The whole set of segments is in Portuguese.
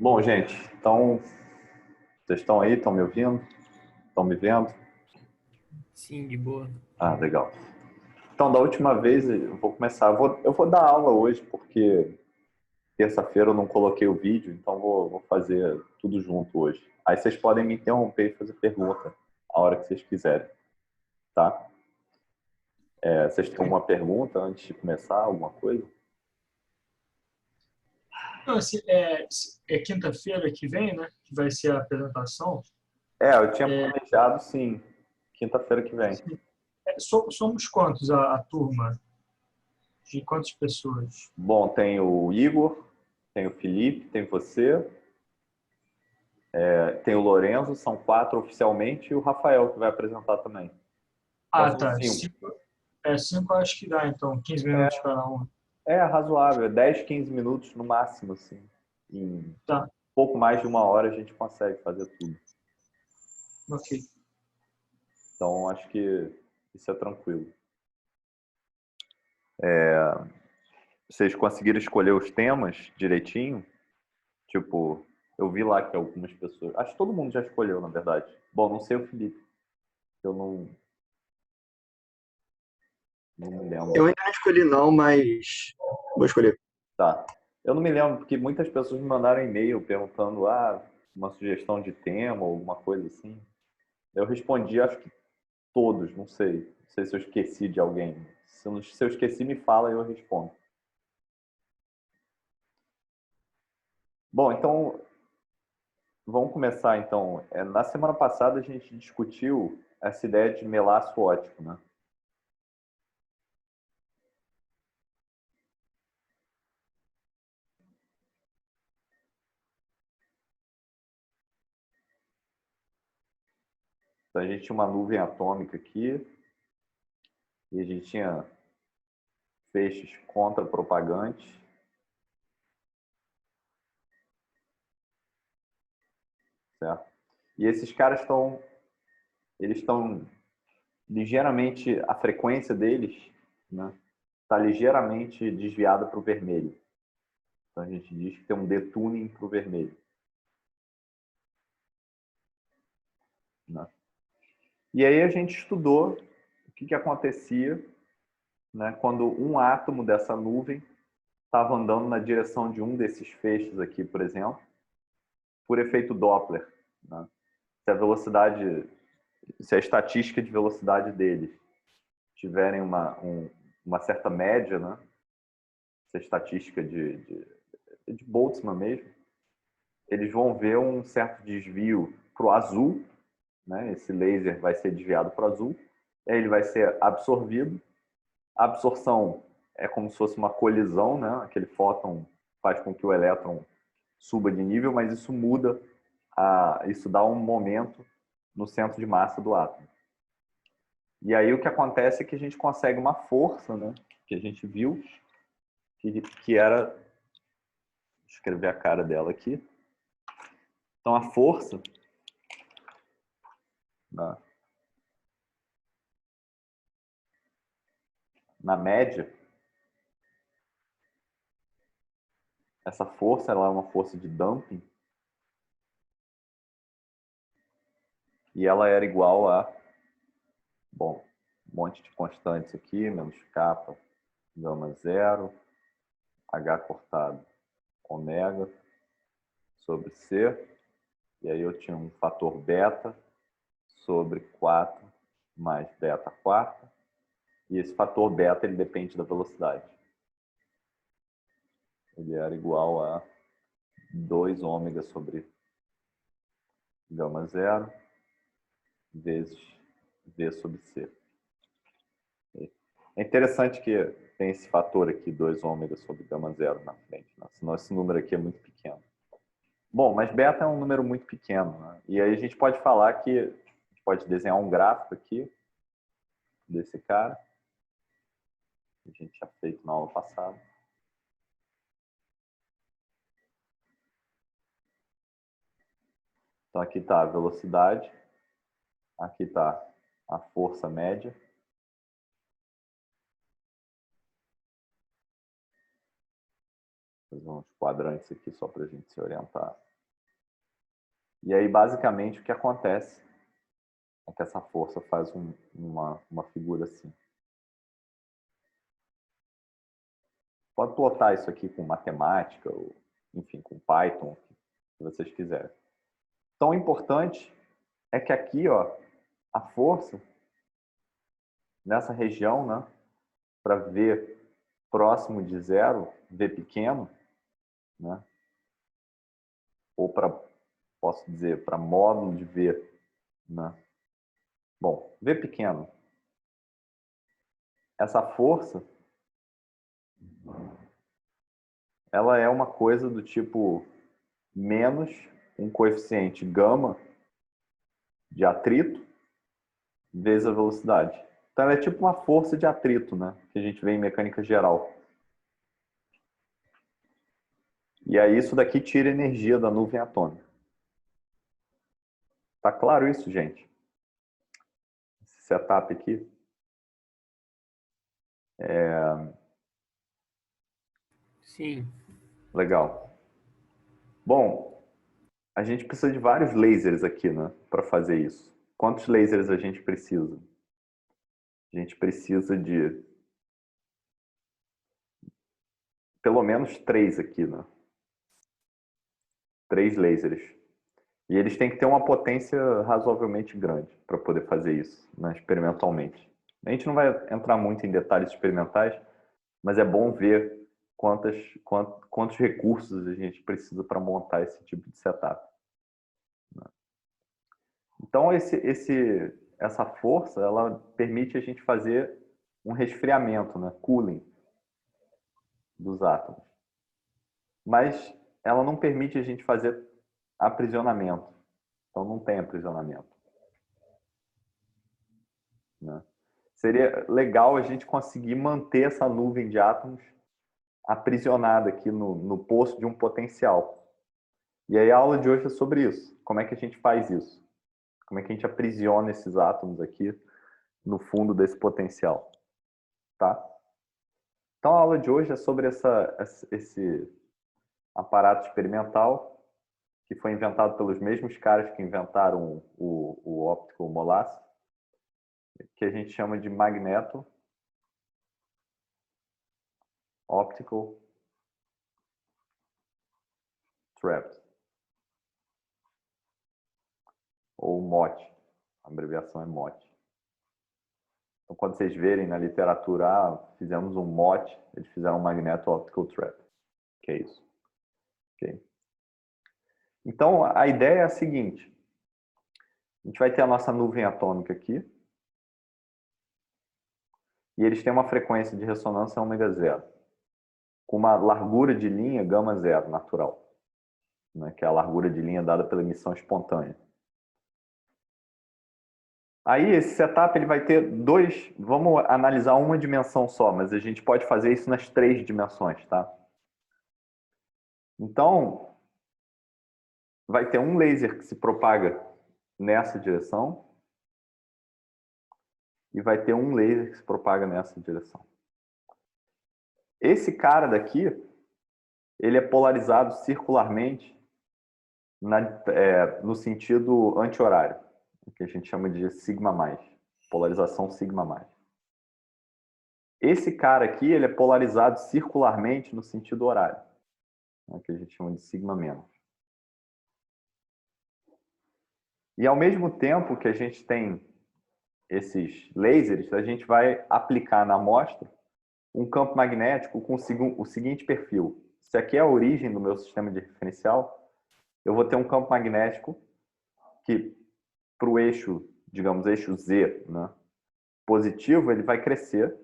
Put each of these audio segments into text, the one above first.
Bom, gente, então, vocês estão aí, estão me ouvindo? Estão me vendo? Sim, de boa. Ah, legal. Então, da última vez, eu vou começar. Eu vou dar aula hoje, porque terça-feira eu não coloquei o vídeo, então vou fazer tudo junto hoje. Aí vocês podem me interromper e fazer pergunta a hora que vocês quiserem, tá? Vocês têm Ok. alguma pergunta antes de começar, alguma coisa? Não, é quinta-feira que vem, né? Que vai ser a apresentação. Eu tinha planejado, sim, quinta-feira que vem. Sim. Somos quantos a turma? De quantas pessoas? Bom, tem o Igor, tem o Felipe, tem você, tem o Lorenzo, são 4 oficialmente, e o Rafael, que vai apresentar também. Então Ah, são tá. 5. Cinco acho que dá, então. 15 minutos cada um. É razoável, 10, 15 minutos no máximo, assim. Em Tá, pouco mais de uma hora a gente consegue fazer tudo. ok. Então acho que isso é tranquilo. Vocês conseguiram escolher os temas direitinho? Tipo, eu vi lá que algumas pessoas. Acho que todo mundo já escolheu, na verdade. Bom, não sei o Felipe. Eu não me Eu lembro. ainda não escolhi não, mas vou escolher. Tá. Eu não me lembro, porque muitas pessoas me mandaram e-mail perguntando, uma sugestão de tema ou alguma coisa assim. Eu respondi, acho que todos, não sei. Não sei se eu esqueci de alguém. Se eu esqueci, me fala e eu respondo. Bom, então, vamos começar então. Na semana passada a gente discutiu essa ideia de melaço ótico, né? Então a gente tinha uma nuvem atômica aqui e a gente tinha feixes contra-propagantes, certo? E esses caras eles estão ligeiramente, a frequência deles, né, está ligeiramente desviada para o vermelho. Então a gente diz que tem um detuning para o vermelho, né? E aí a gente estudou o que acontecia, né, quando um átomo dessa nuvem estava andando na direção de um desses feixes aqui, por exemplo, por efeito Doppler, né? Se a velocidade, se a estatística de velocidade deles tiverem uma certa média, né? Se a estatística de Boltzmann mesmo, eles vão ver um certo desvio para o azul, né? Esse laser vai ser desviado para o azul, aí ele vai ser absorvido. A absorção é como se fosse uma colisão, né? Aquele fóton faz com que o elétron suba de nível, mas isso muda, isso dá um momento no centro de massa do átomo. E aí o que acontece é que a gente consegue uma força, né? Que a gente viu, que era... Vou escrever a cara dela aqui. Então a força na média, essa força ela é uma força de damping e ela era igual a, bom, um monte de constantes aqui, menos kappa, gama zero, H cortado, ômega, sobre C, e aí eu tinha um fator beta sobre 4 mais beta quarta, e esse fator beta ele depende da velocidade. Ele era igual a 2 ômega sobre gama zero vezes V sobre C. É interessante que tem esse fator aqui, 2 ômega sobre gama zero na frente, né? Senão esse número aqui é muito pequeno. Bom, mas beta é um número muito pequeno, né? E aí a gente pode falar que a gente pode desenhar um gráfico aqui desse cara, que a gente tinha feito na aula passada. Então aqui está a velocidade, aqui está a força média. Vou fazer uns quadrantes aqui só para a gente se orientar. E aí, basicamente, o que acontece é que essa força faz uma figura assim. Pode plotar isso aqui com matemática, ou, enfim, com Python, se vocês quiserem. Então, o importante é que aqui, ó, a força nessa região, né, para V próximo de zero, V pequeno, né, ou para, posso dizer, para módulo de V, né? Bom, V pequeno. Essa força, ela é uma coisa do tipo menos um coeficiente gama de atrito vezes a velocidade. Então, ela é tipo uma força de atrito, né? Que a gente vê em mecânica geral. E aí, isso daqui tira energia da nuvem atômica. Tá claro isso, gente? Esse setup aqui. Sim. Legal. Bom, a gente precisa de vários lasers aqui, né? Para fazer isso. Quantos lasers a gente precisa? A gente precisa de pelo menos 3 aqui, né? 3 lasers. E eles têm que ter uma potência razoavelmente grande para poder fazer isso, né, experimentalmente. A gente não vai entrar muito em detalhes experimentais, mas é bom ver quantos recursos a gente precisa para montar esse tipo de setup. Então, essa força, ela permite a gente fazer um resfriamento, né, cooling dos átomos. Mas ela não permite a gente fazer aprisionamento. Então, não tem aprisionamento, né? Seria legal a gente conseguir manter essa nuvem de átomos aprisionada aqui no poço de um potencial. E aí a aula de hoje é sobre isso. Como é que a gente faz isso? Como é que a gente aprisiona esses átomos aqui no fundo desse potencial? Tá? Então a aula de hoje é sobre esse aparato experimental que foi inventado pelos mesmos caras que inventaram o óptico molasse, que a gente chama de magneto optical trap, ou MOT. A abreviação é MOT. Então, quando vocês verem na literatura, fizemos um MOT, eles fizeram um magneto optical trap. Que é isso. Okay. Então, a ideia é a seguinte. A gente vai ter a nossa nuvem atômica aqui. E eles têm uma frequência de ressonância ômega zero, com uma largura de linha gama zero, natural, né, que é a largura de linha dada pela emissão espontânea. Aí esse setup ele vai ter dois, vamos analisar uma dimensão só, mas a gente pode fazer isso nas 3 dimensões, tá? Então, vai ter um laser que se propaga nessa direção e vai ter um laser que se propaga nessa direção. Esse cara daqui, ele é polarizado circularmente no sentido anti-horário, que a gente chama de sigma mais, polarização sigma mais. Esse cara aqui, ele é polarizado circularmente no sentido horário, que a gente chama de sigma menos. E ao mesmo tempo que a gente tem esses lasers, a gente vai aplicar na amostra um campo magnético com o seguinte perfil. Se aqui é a origem do meu sistema de referencial, eu vou ter um campo magnético que, para o eixo, digamos, eixo Z, né, positivo, ele vai crescer.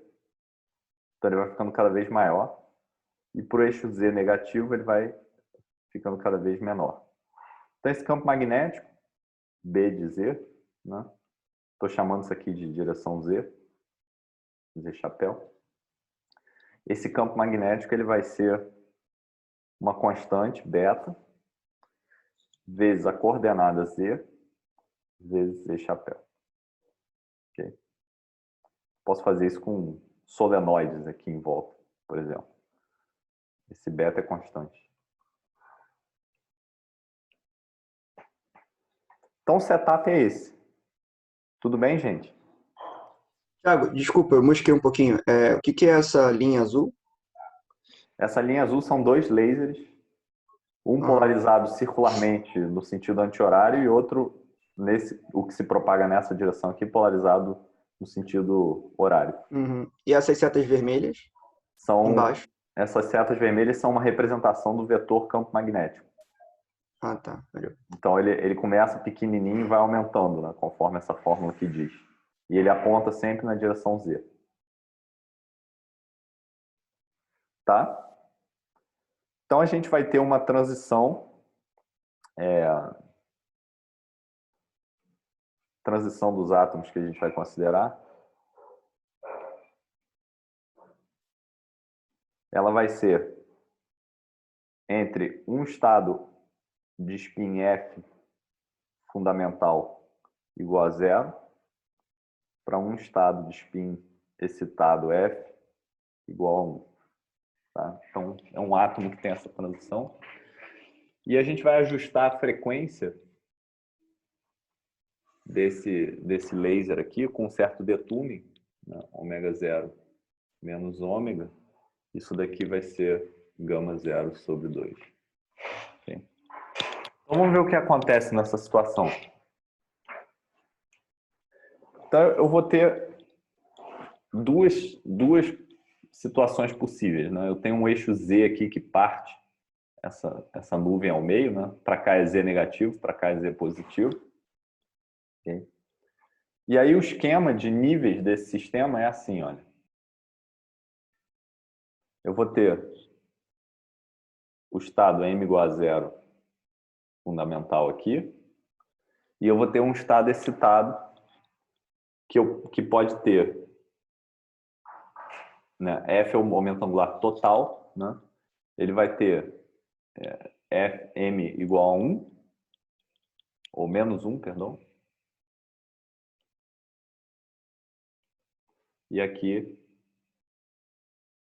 Então, ele vai ficando cada vez maior. E para o eixo Z negativo, ele vai ficando cada vez menor. Então, esse campo magnético, B de Z, né, estou chamando isso aqui de direção Z, Z chapéu. Esse campo magnético ele vai ser uma constante, beta, vezes a coordenada Z, vezes Z chapéu. Okay? Posso fazer isso com solenoides aqui em volta, por exemplo. Esse beta é constante. Então, o setup é esse. Tudo bem, gente? Thiago, desculpa, eu mosquei um pouquinho. O que é essa linha azul? Essa linha azul são 2 lasers, um Ah. polarizado circularmente no sentido anti-horário e outro, o que se propaga nessa direção aqui, polarizado no sentido horário. Uhum. E essas setas vermelhas embaixo? Essas setas vermelhas são uma representação do vetor campo magnético. Ah, tá. Valeu. Então, ele começa pequenininho e vai aumentando, né, conforme essa fórmula que diz. E ele aponta sempre na direção Z. Tá? Então, a gente vai ter uma transição, transição dos átomos que a gente vai considerar. Ela vai ser entre um estado de spin F fundamental igual a 0 para um estado de spin excitado F igual a 1. Tá? Então, é um átomo que tem essa transição. E a gente vai ajustar a frequência desse laser aqui com um certo detuning, né? Ômega 0 menos ômega. Isso daqui vai ser gama 0 sobre 2. Okay? Então, vamos ver o que acontece nessa situação. Então, eu vou ter duas situações possíveis. Né? Eu tenho um eixo Z aqui que parte essa nuvem ao meio. Né? Para cá é Z negativo, para cá é Z positivo. Okay? E aí o esquema de níveis desse sistema é assim, olha. Eu vou ter o estado M igual a 0 fundamental aqui. E eu vou ter um estado excitado que pode ter, né, F é o momento angular total, né? Ele vai ter Fm igual a 1, ou menos 1, perdão. E aqui,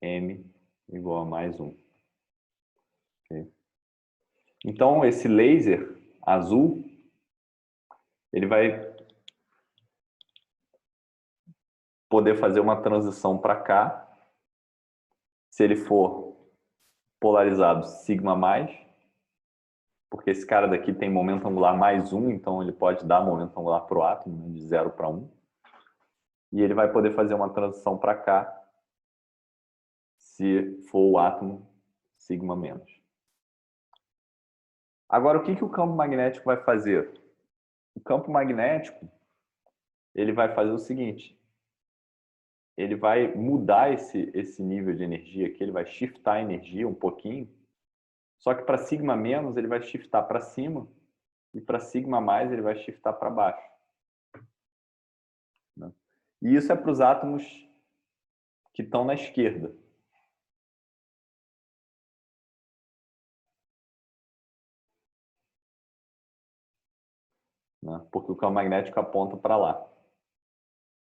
M igual a mais 1. Okay? Então, esse laser azul, ele vai poder fazer uma transição para cá, se ele for polarizado sigma mais, porque esse cara daqui tem momento angular mais 1, então ele pode dar momento angular para o átomo, né, de 0 para 1. E ele vai poder fazer uma transição para cá, se for o átomo sigma menos. Agora, o que o campo magnético vai fazer? O campo magnético, ele vai fazer o seguinte, ele vai mudar esse nível de energia aqui, ele vai shiftar a energia um pouquinho, só que para sigma menos ele vai shiftar para cima e para sigma mais ele vai shiftar para baixo. Né? E isso é para os átomos que estão na esquerda. Né? Porque o campo magnético aponta para lá.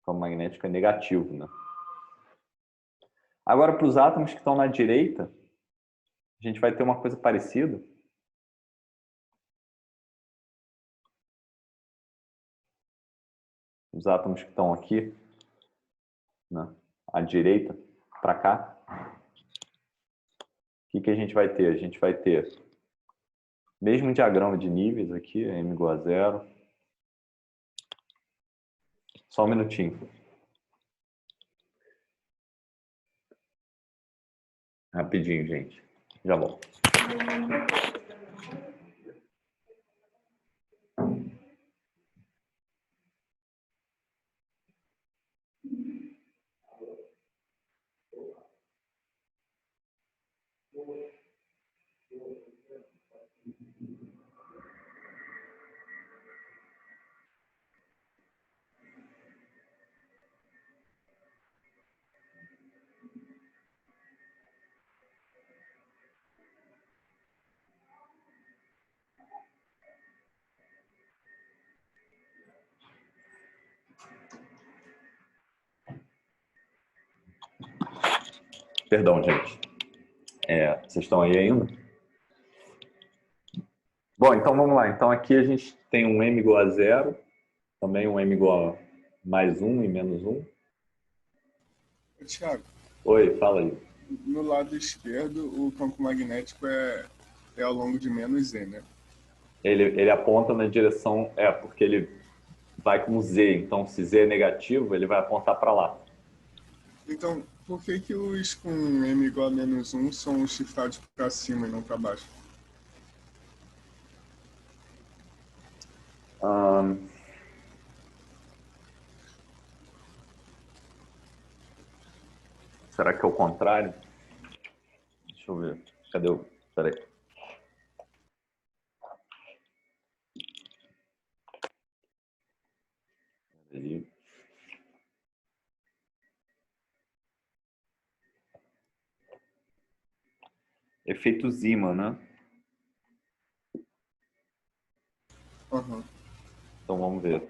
O campo magnético é negativo. Né? Agora, para os átomos que estão na direita, a gente vai ter uma coisa parecida. Os átomos que estão aqui, né, à direita, para cá. O que a gente vai ter? A gente vai ter mesmo diagrama de níveis aqui, M igual a 0. Só um minutinho. Rapidinho, gente. Já volto. Perdão, gente. Vocês estão aí ainda? Bom, então vamos lá. Então aqui a gente tem um m igual a zero, também um m igual a mais um e menos um. Tiago, Oi, fala aí. no lado esquerdo, o campo magnético é ao longo de menos Z, né? Ele aponta na direção, porque ele vai com Z, então se Z é negativo, ele vai apontar para lá. Então, por que que os com M igual a menos um são shiftados para cima e não para baixo? Será que é o contrário? Deixa eu ver. Cadê o... Peraí. Peraí. Efeito Zeeman, né? Aham. Então vamos ver.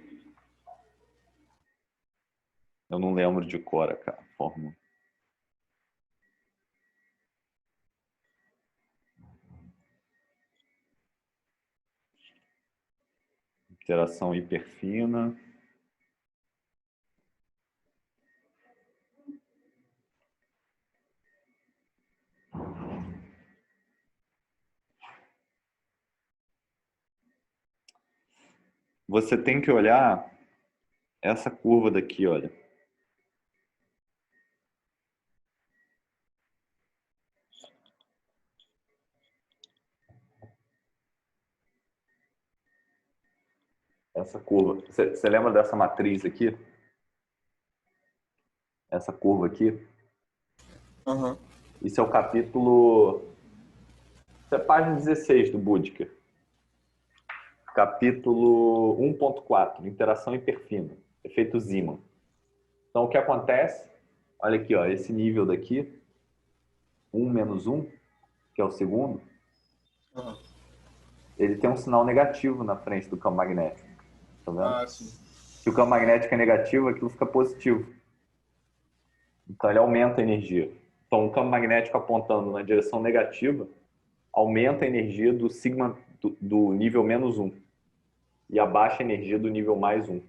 Eu não lembro de cor, cara, a fórmula. Interação hiperfina. Você tem que olhar essa curva daqui, olha. Essa curva. Você lembra dessa matriz aqui? Essa curva aqui? Aham. Isso é o capítulo... Isso é a página 16 do Búdiker. Capítulo 1.4, interação hiperfina, efeito Zeeman. Então, o que acontece? Olha aqui, ó, esse nível daqui, 1 menos 1, que é o segundo, Aham. ele tem um sinal negativo na frente do campo magnético. Tá vendo? Ah, sim. Se o campo magnético é negativo, aquilo fica positivo. Então, ele aumenta a energia. Então, o campo magnético apontando na direção negativa aumenta a energia do sigma do nível menos 1 e abaixa a energia do nível mais 1.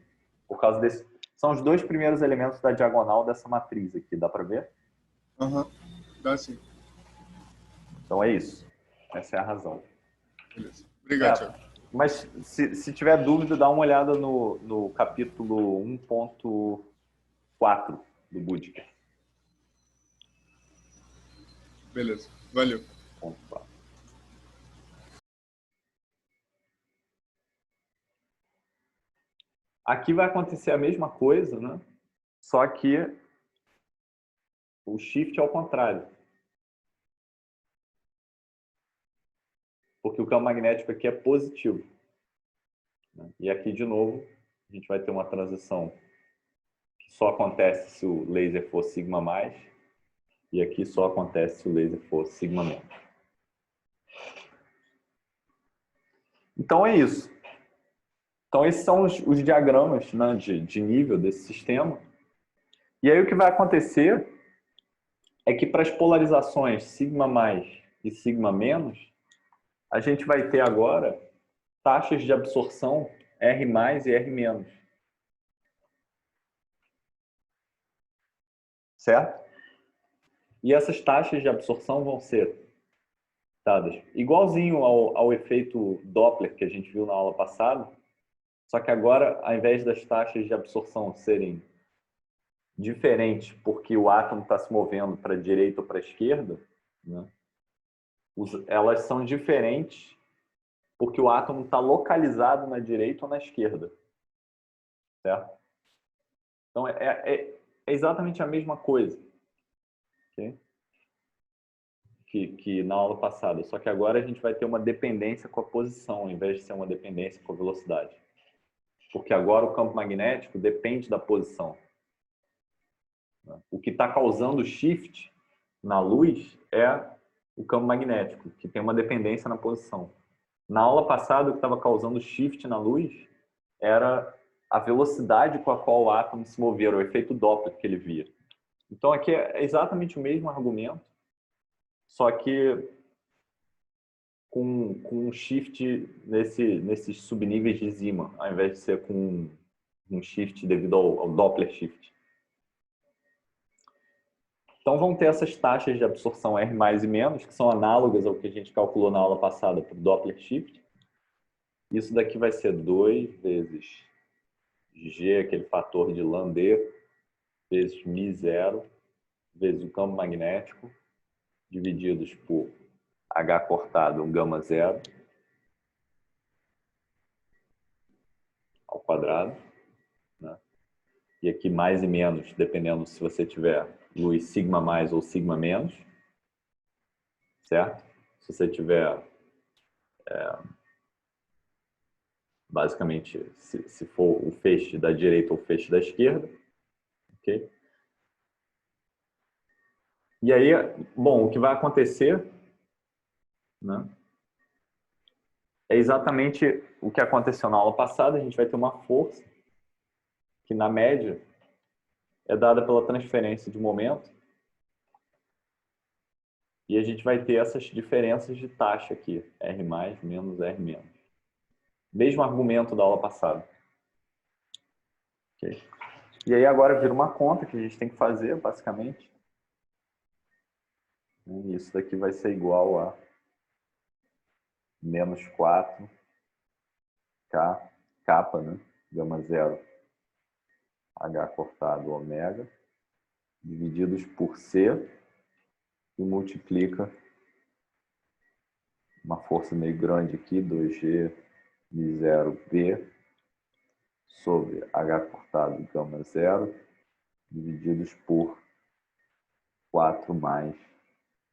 Por causa desse... São os dois primeiros elementos da diagonal dessa matriz aqui, dá para ver? Aham. Dá sim. Então é isso. Essa é a razão. Beleza. Obrigado, Tiago. Mas se tiver dúvida, dá uma olhada no capítulo 1.4 do Búdiker. Beleza. Valeu. 1.4. Aqui vai acontecer a mesma coisa, né? Só que o shift é ao contrário. Porque o campo magnético aqui é positivo. E aqui, de novo, a gente vai ter uma transição que só acontece se o laser for sigma mais, e aqui só acontece se o laser for sigma menos. Então é isso. Então esses são os diagramas, né, de nível desse sistema. E aí o que vai acontecer é que para as polarizações sigma mais e sigma menos, a gente vai ter agora taxas de absorção R mais e R menos. Certo? E essas taxas de absorção vão ser dadas igualzinho ao efeito Doppler que a gente viu na aula passada, só que agora, ao invés das taxas de absorção serem diferentes porque o átomo está se movendo para a direita ou para a esquerda, né, elas são diferentes porque o átomo está localizado na direita ou na esquerda. Certo? Então, é exatamente a mesma coisa. Okay? Que na aula passada. Só que agora a gente vai ter uma dependência com a posição, ao invés de ser uma dependência com a velocidade. Porque agora o campo magnético depende da posição. O que está causando o shift na luz é o campo magnético, que tem uma dependência na posição. Na aula passada, o que estava causando shift na luz era a velocidade com a qual o átomo se movia, o efeito Doppler que ele via. Então aqui é exatamente o mesmo argumento, só que com um shift nesses subníveis de Zeeman, ao invés de ser com um shift devido ao Doppler shift. Então vão ter essas taxas de absorção R mais e menos, que são análogas ao que a gente calculou na aula passada para o Doppler shift. Isso daqui vai ser 2 vezes G, aquele fator de Landé, vezes μ0, vezes o campo magnético, divididos por H cortado, gama zero, ao quadrado. Né? E aqui mais e menos, dependendo se você tiver luz sigma mais ou sigma menos. Certo? Se você tiver... basicamente, se for o feixe da direita ou o feixe da esquerda. Ok? E aí, bom, o que vai acontecer, né, é exatamente o que aconteceu na aula passada. A gente vai ter uma força que, na média, é dada pela transferência de momento. E a gente vai ter essas diferenças de taxa aqui, R mais menos R menos. Mesmo argumento da aula passada. Okay. E aí agora vira uma conta que a gente tem que fazer, basicamente. E isso daqui vai ser igual a menos 4 K, capa, né? Gama zero, H cortado ômega, divididos por C, e multiplica uma força meio grande aqui, 2G μ0B, sobre H cortado gama zero, divididos por 4 mais.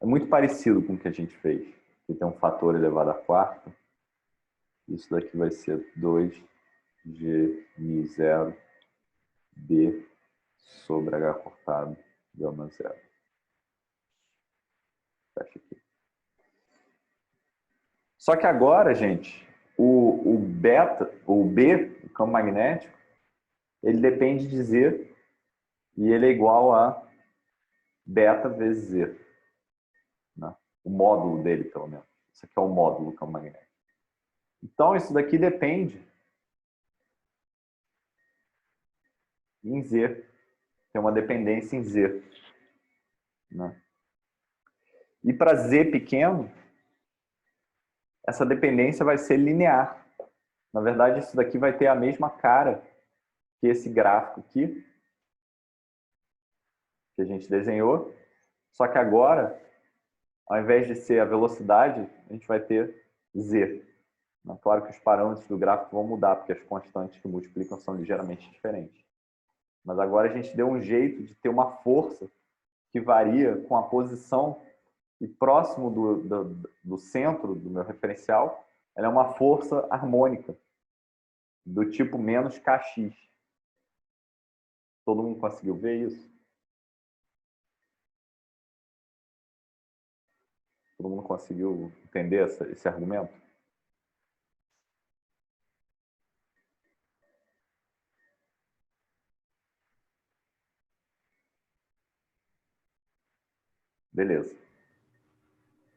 É muito parecido com o que a gente fez. Aqui tem um fator elevado à quarta. Isso daqui vai ser 2G μ0B sobre H cortado gama zero. Fecha aqui. Só que agora, gente, o beta, o B, o campo magnético, ele depende de Z e ele é igual a beta vezes Z. Né? O módulo dele, pelo menos. Isso aqui é o módulo do campo magnético. Então, isso daqui depende em Z. Tem uma dependência em Z. Né? E para Z pequeno, essa dependência vai ser linear. Na verdade, isso daqui vai ter a mesma cara que esse gráfico aqui, que a gente desenhou. Só que agora, ao invés de ser a velocidade, a gente vai ter Z. Claro que os parâmetros do gráfico vão mudar, porque as constantes que multiplicam são ligeiramente diferentes. Mas agora a gente deu um jeito de ter uma força que varia com a posição e próximo do centro do meu referencial, ela é uma força harmônica, do tipo menos Kx. Todo mundo conseguiu ver isso? Todo mundo conseguiu entender esse argumento? Beleza.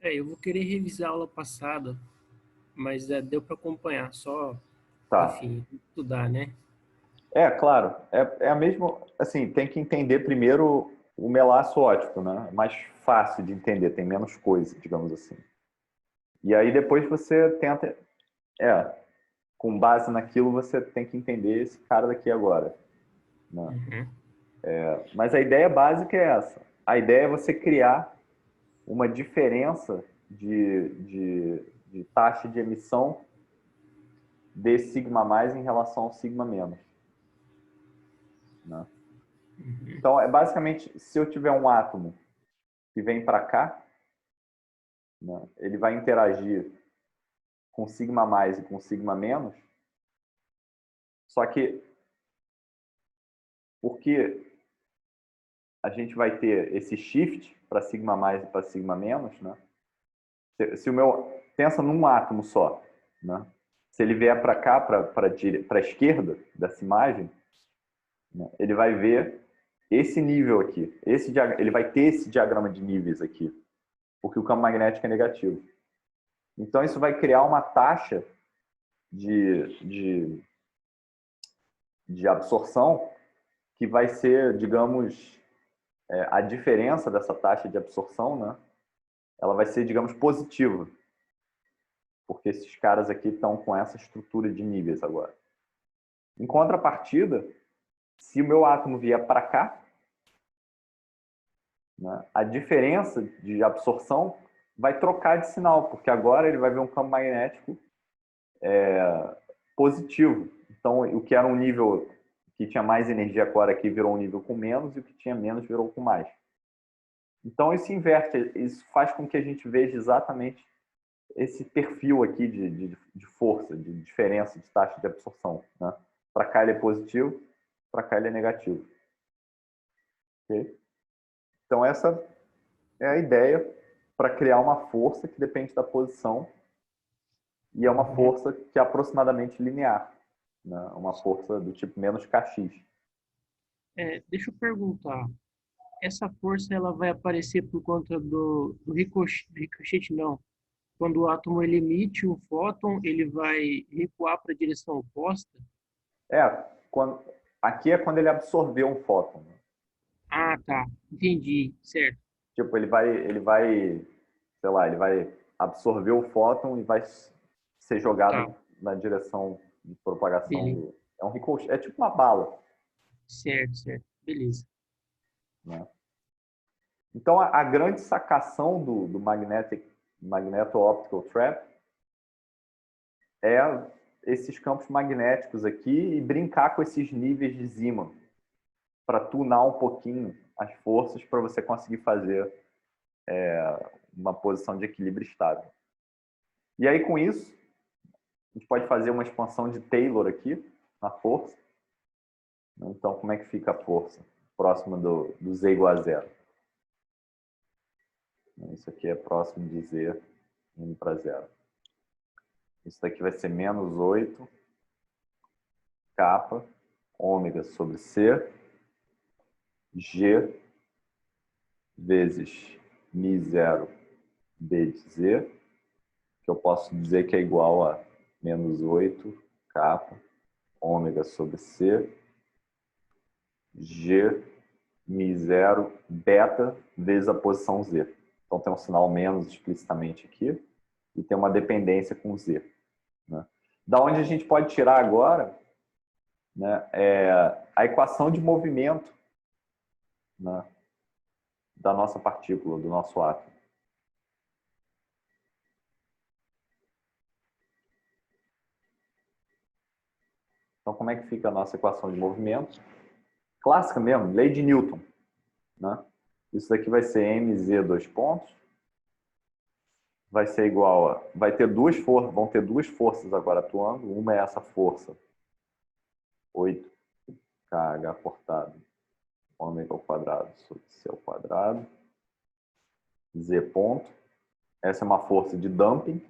Eu vou querer revisar a aula passada, mas deu para acompanhar, só, Tá. enfim, estudar, né? Claro. É a mesma... Assim, tem que entender primeiro o melaço óptico, né? É mais fácil de entender, tem menos coisa, digamos assim. E aí depois você tenta... com base naquilo você tem que entender esse cara daqui agora. Né? Uhum. Mas a ideia básica é essa. A ideia é você criar uma diferença de taxa de emissão de sigma mais em relação ao sigma menos. Né? Uhum. Então, é basicamente, se eu tiver um átomo que vem para cá, né, ele vai interagir com sigma mais e com sigma menos, só que porque a gente vai ter esse shift para sigma mais e para sigma menos, né? Se o meu... Pensa num átomo só, né? Se ele vier para cá, para a esquerda dessa imagem, né, ele vai ver esse nível aqui. Ele vai ter esse diagrama de níveis aqui, porque o campo magnético é negativo. Então, isso vai criar uma taxa de absorção que vai ser, digamos, a diferença dessa taxa de absorção, né? Ela vai ser, digamos, positiva. Porque esses caras aqui estão com essa estrutura de níveis agora. Em contrapartida, se o meu átomo vier para cá, né, a diferença de absorção vai trocar de sinal, porque agora ele vai ver um campo magnético positivo. Então, o que era um nível que tinha mais energia agora aqui virou um nível com menos, e o que tinha menos virou com mais. Então, isso inverte, isso faz com que a gente veja exatamente esse perfil aqui de força, de diferença de taxa de absorção. Né? Para cá ele é positivo, para cá ele é negativo. Okay? Então, essa é a ideia para criar uma força que depende da posição, e é uma força que é aproximadamente linear, né? Uma força do tipo menos kx. Deixa eu perguntar. Essa força ela vai aparecer por conta do ricochete, não. Quando o átomo ele emite um fóton, ele vai recuar para a direção oposta? Aqui é quando ele absorveu um fóton. Né? Ah, tá. Entendi. Certo. Tipo, ele vai, sei lá, ele vai absorver o fóton e vai ser jogado na direção de propagação. É um ricochete, é tipo uma bala. Certo. Beleza. Né? Então, a grande sacação do Magneto-Optical Trap é esses campos magnéticos aqui e brincar com esses níveis de Zeeman para tunar um pouquinho as forças para você conseguir fazer uma posição de equilíbrio estável. E aí, com isso, a gente pode fazer uma expansão de Taylor aqui na força. Então, como é que fica a força? Próxima do Z igual a zero. Isso aqui é próximo de Z indo para zero. Isso daqui vai ser menos 8 kappa ômega sobre C G vezes μ0 B de Z, que eu posso dizer que é igual a menos 8 kappa ômega sobre C G μ0 beta vezes a posição Z. Então tem um sinal menos explicitamente aqui e tem uma dependência com Z. Né? Da onde a gente pode tirar agora, né, a equação de movimento, né, da nossa partícula, do nosso átomo. Então, como é que fica a nossa equação de movimento? Clássica mesmo, lei de Newton. Né? Isso daqui vai ser mz dois pontos. Vai ser igual a... vão ter duas forças agora atuando. Uma é essa força 8kh cortado ômega ao quadrado sobre c ao quadrado. Z ponto. Essa é uma força de dumping.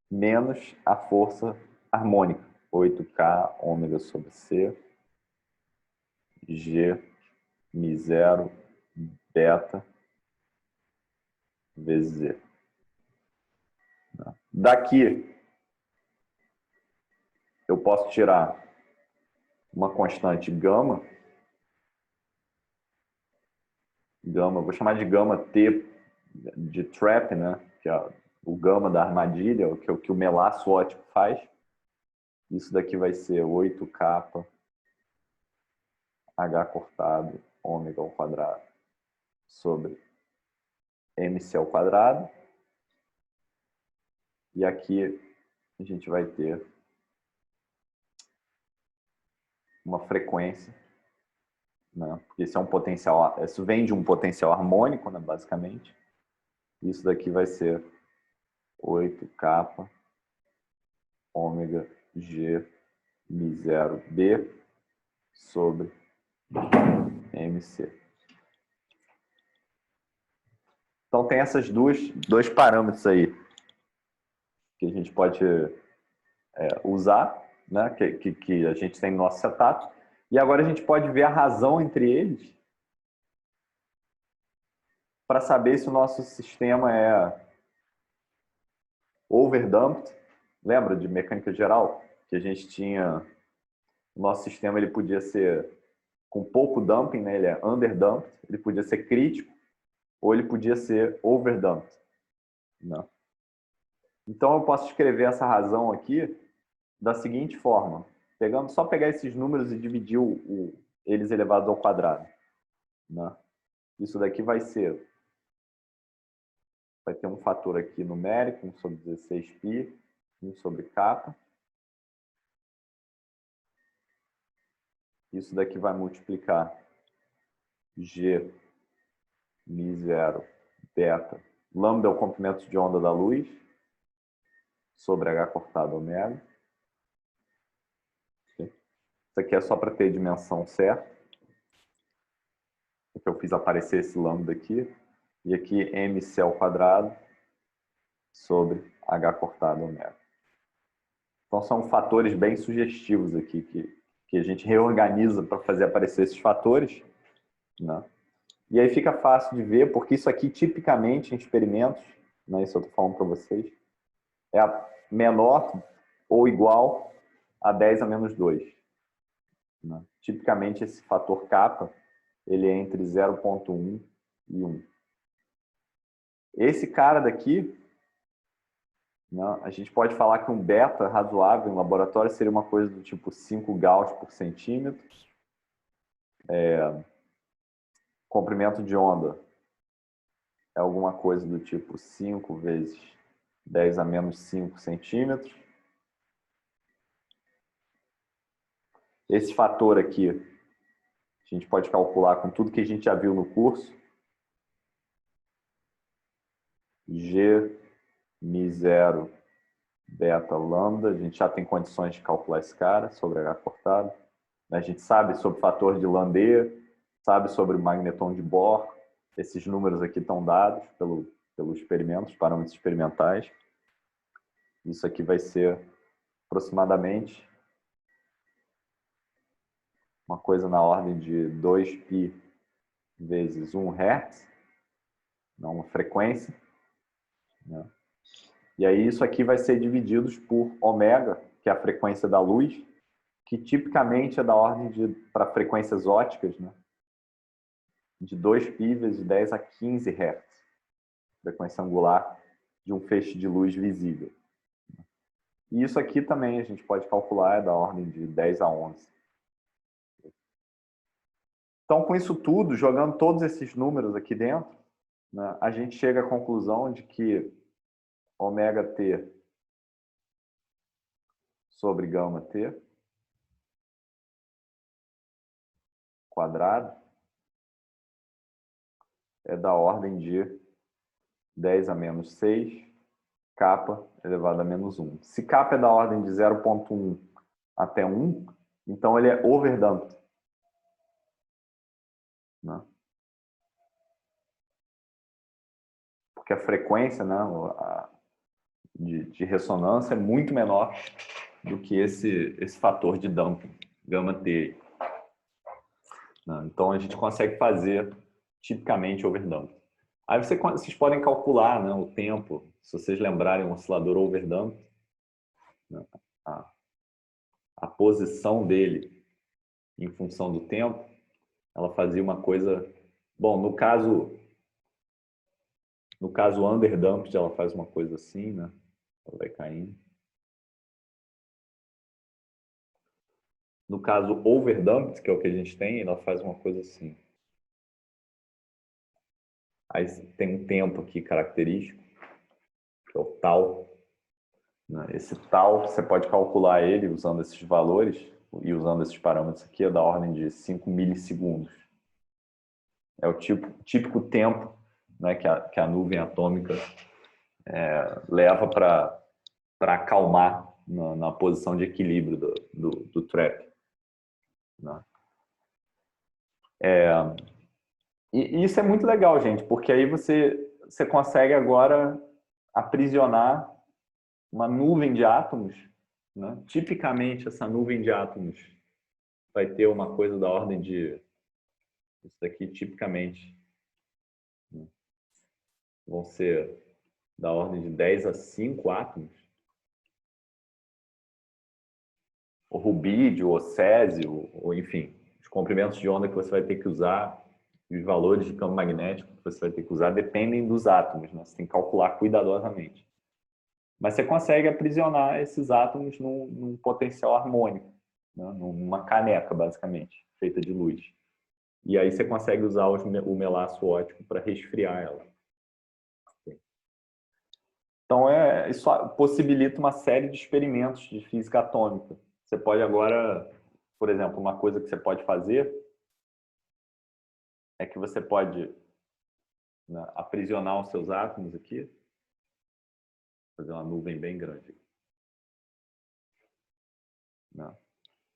Menos a força harmônica. 8k ômega sobre c. G μ0 beta vezes Z. Daqui, eu posso tirar uma constante gama. Gama, vou chamar de gama T de trap, né? Que é o gama da armadilha, que é o que o melaço óptico faz. Isso daqui vai ser 8k H cortado ômega ao quadrado sobre mc ao quadrado. E aqui a gente vai ter uma frequência, né? Porque isso é um potencial, isso vem de um potencial harmônico, né, basicamente. Isso daqui vai ser 8k ômega g μ0 b sobre mc. Então tem essas dois parâmetros aí que a gente pode usar, né, que a gente tem no nosso setup. E agora a gente pode ver a razão entre eles para saber se o nosso sistema overdamped. Lembra de mecânica geral? Que a gente tinha... O nosso sistema ele podia ser com pouco dumping, né? Ele é underdamped, ele podia ser crítico, ou ele podia ser overdamped. Né? Então, eu posso escrever essa razão aqui da seguinte forma. Só pegar esses números e dividir eles elevados ao quadrado. Né? Isso daqui vai ter um fator aqui numérico, 1 sobre 16π, 1 sobre kappa. Isso daqui vai multiplicar G, μ0, beta. Lambda é o comprimento de onda da luz, sobre H cortado ômega. Isso aqui é só para ter a dimensão certa. Porque eu fiz aparecer esse lambda aqui. E aqui mc ao quadrado sobre H cortado ômega. Então são fatores bem sugestivos aqui que a gente reorganiza para fazer aparecer esses fatores. Né? E aí fica fácil de ver, porque isso aqui tipicamente em experimentos, né, isso eu estou falando para vocês, é menor ou igual a 10 a menos 2. Né? Tipicamente esse fator kappa, ele é entre 0,1 e 1. Esse cara daqui, né, a gente pode falar que um beta razoável em laboratório seria uma coisa do tipo 5 gauss por centímetro. Comprimento de onda é alguma coisa do tipo 5 vezes 10 a menos 5 centímetros. Esse fator aqui, a gente pode calcular com tudo que a gente já viu no curso. G, μ0, beta, lambda. A gente já tem condições de calcular esse cara sobre H cortado. A gente sabe sobre o fator de Landé, sabe sobre o magneton de Bohr. Esses números aqui estão dados pelo experimento, os parâmetros experimentais. Isso aqui vai ser aproximadamente uma coisa na ordem de 2π vezes 1 Hz, não uma frequência. Né? E aí isso aqui vai ser dividido por ômega, que é a frequência da luz, que tipicamente é da ordem para frequências ópticas, né? De 2π vezes 10 a 15 Hz, frequência angular de um feixe de luz visível. E isso aqui também a gente pode calcular, é da ordem de 10 a 11. Então, com isso tudo, jogando todos esses números aqui dentro, né, a gente chega à conclusão de que ômega-t sobre gama-t quadrado é da ordem de 10 a menos 6, kappa elevado a menos 1. Se kappa é da ordem de 0,1 até 1, então ele é overdamped. Né? Porque a frequência, né, de ressonância é muito menor do que esse fator de damping, γ-t. Né? Então a gente consegue fazer tipicamente overdamping. Aí vocês podem calcular, né, o tempo, se vocês lembrarem o oscilador overdamping, né, a posição dele em função do tempo, ela fazia uma coisa... Bom, no caso underdamped, ela faz uma coisa assim, né? Ela vai caindo. No caso overdamped, que é o que a gente tem, ela faz uma coisa assim. Aí tem um tempo aqui característico, que é o tal. Esse tal, você pode calcular ele usando esses valores e usando esses parâmetros aqui, é da ordem de 5 milissegundos. É o típico tempo, né, que a nuvem atômica leva para acalmar na posição de equilíbrio do trap. Né? E isso é muito legal, gente, porque aí você consegue agora aprisionar uma nuvem de átomos. Né? Tipicamente, essa nuvem de átomos vai ter uma coisa da ordem de... Isso daqui, tipicamente, né? Vão ser da ordem de 10 a 5 átomos, o rubídio, o césio, ou enfim, os comprimentos de onda que você vai ter que usar e os valores de campo magnético que você vai ter que usar dependem dos átomos, né? Você tem que calcular cuidadosamente. Mas você consegue aprisionar esses átomos num potencial harmônico, né? Numa caneca, basicamente, feita de luz. E aí você consegue usar o melaço óptico para resfriar ela. Então, isso possibilita uma série de experimentos de física atômica. Você pode agora, por exemplo, uma coisa que você pode fazer é que você pode, né, aprisionar os seus átomos aqui, fazer uma nuvem bem grande. Né?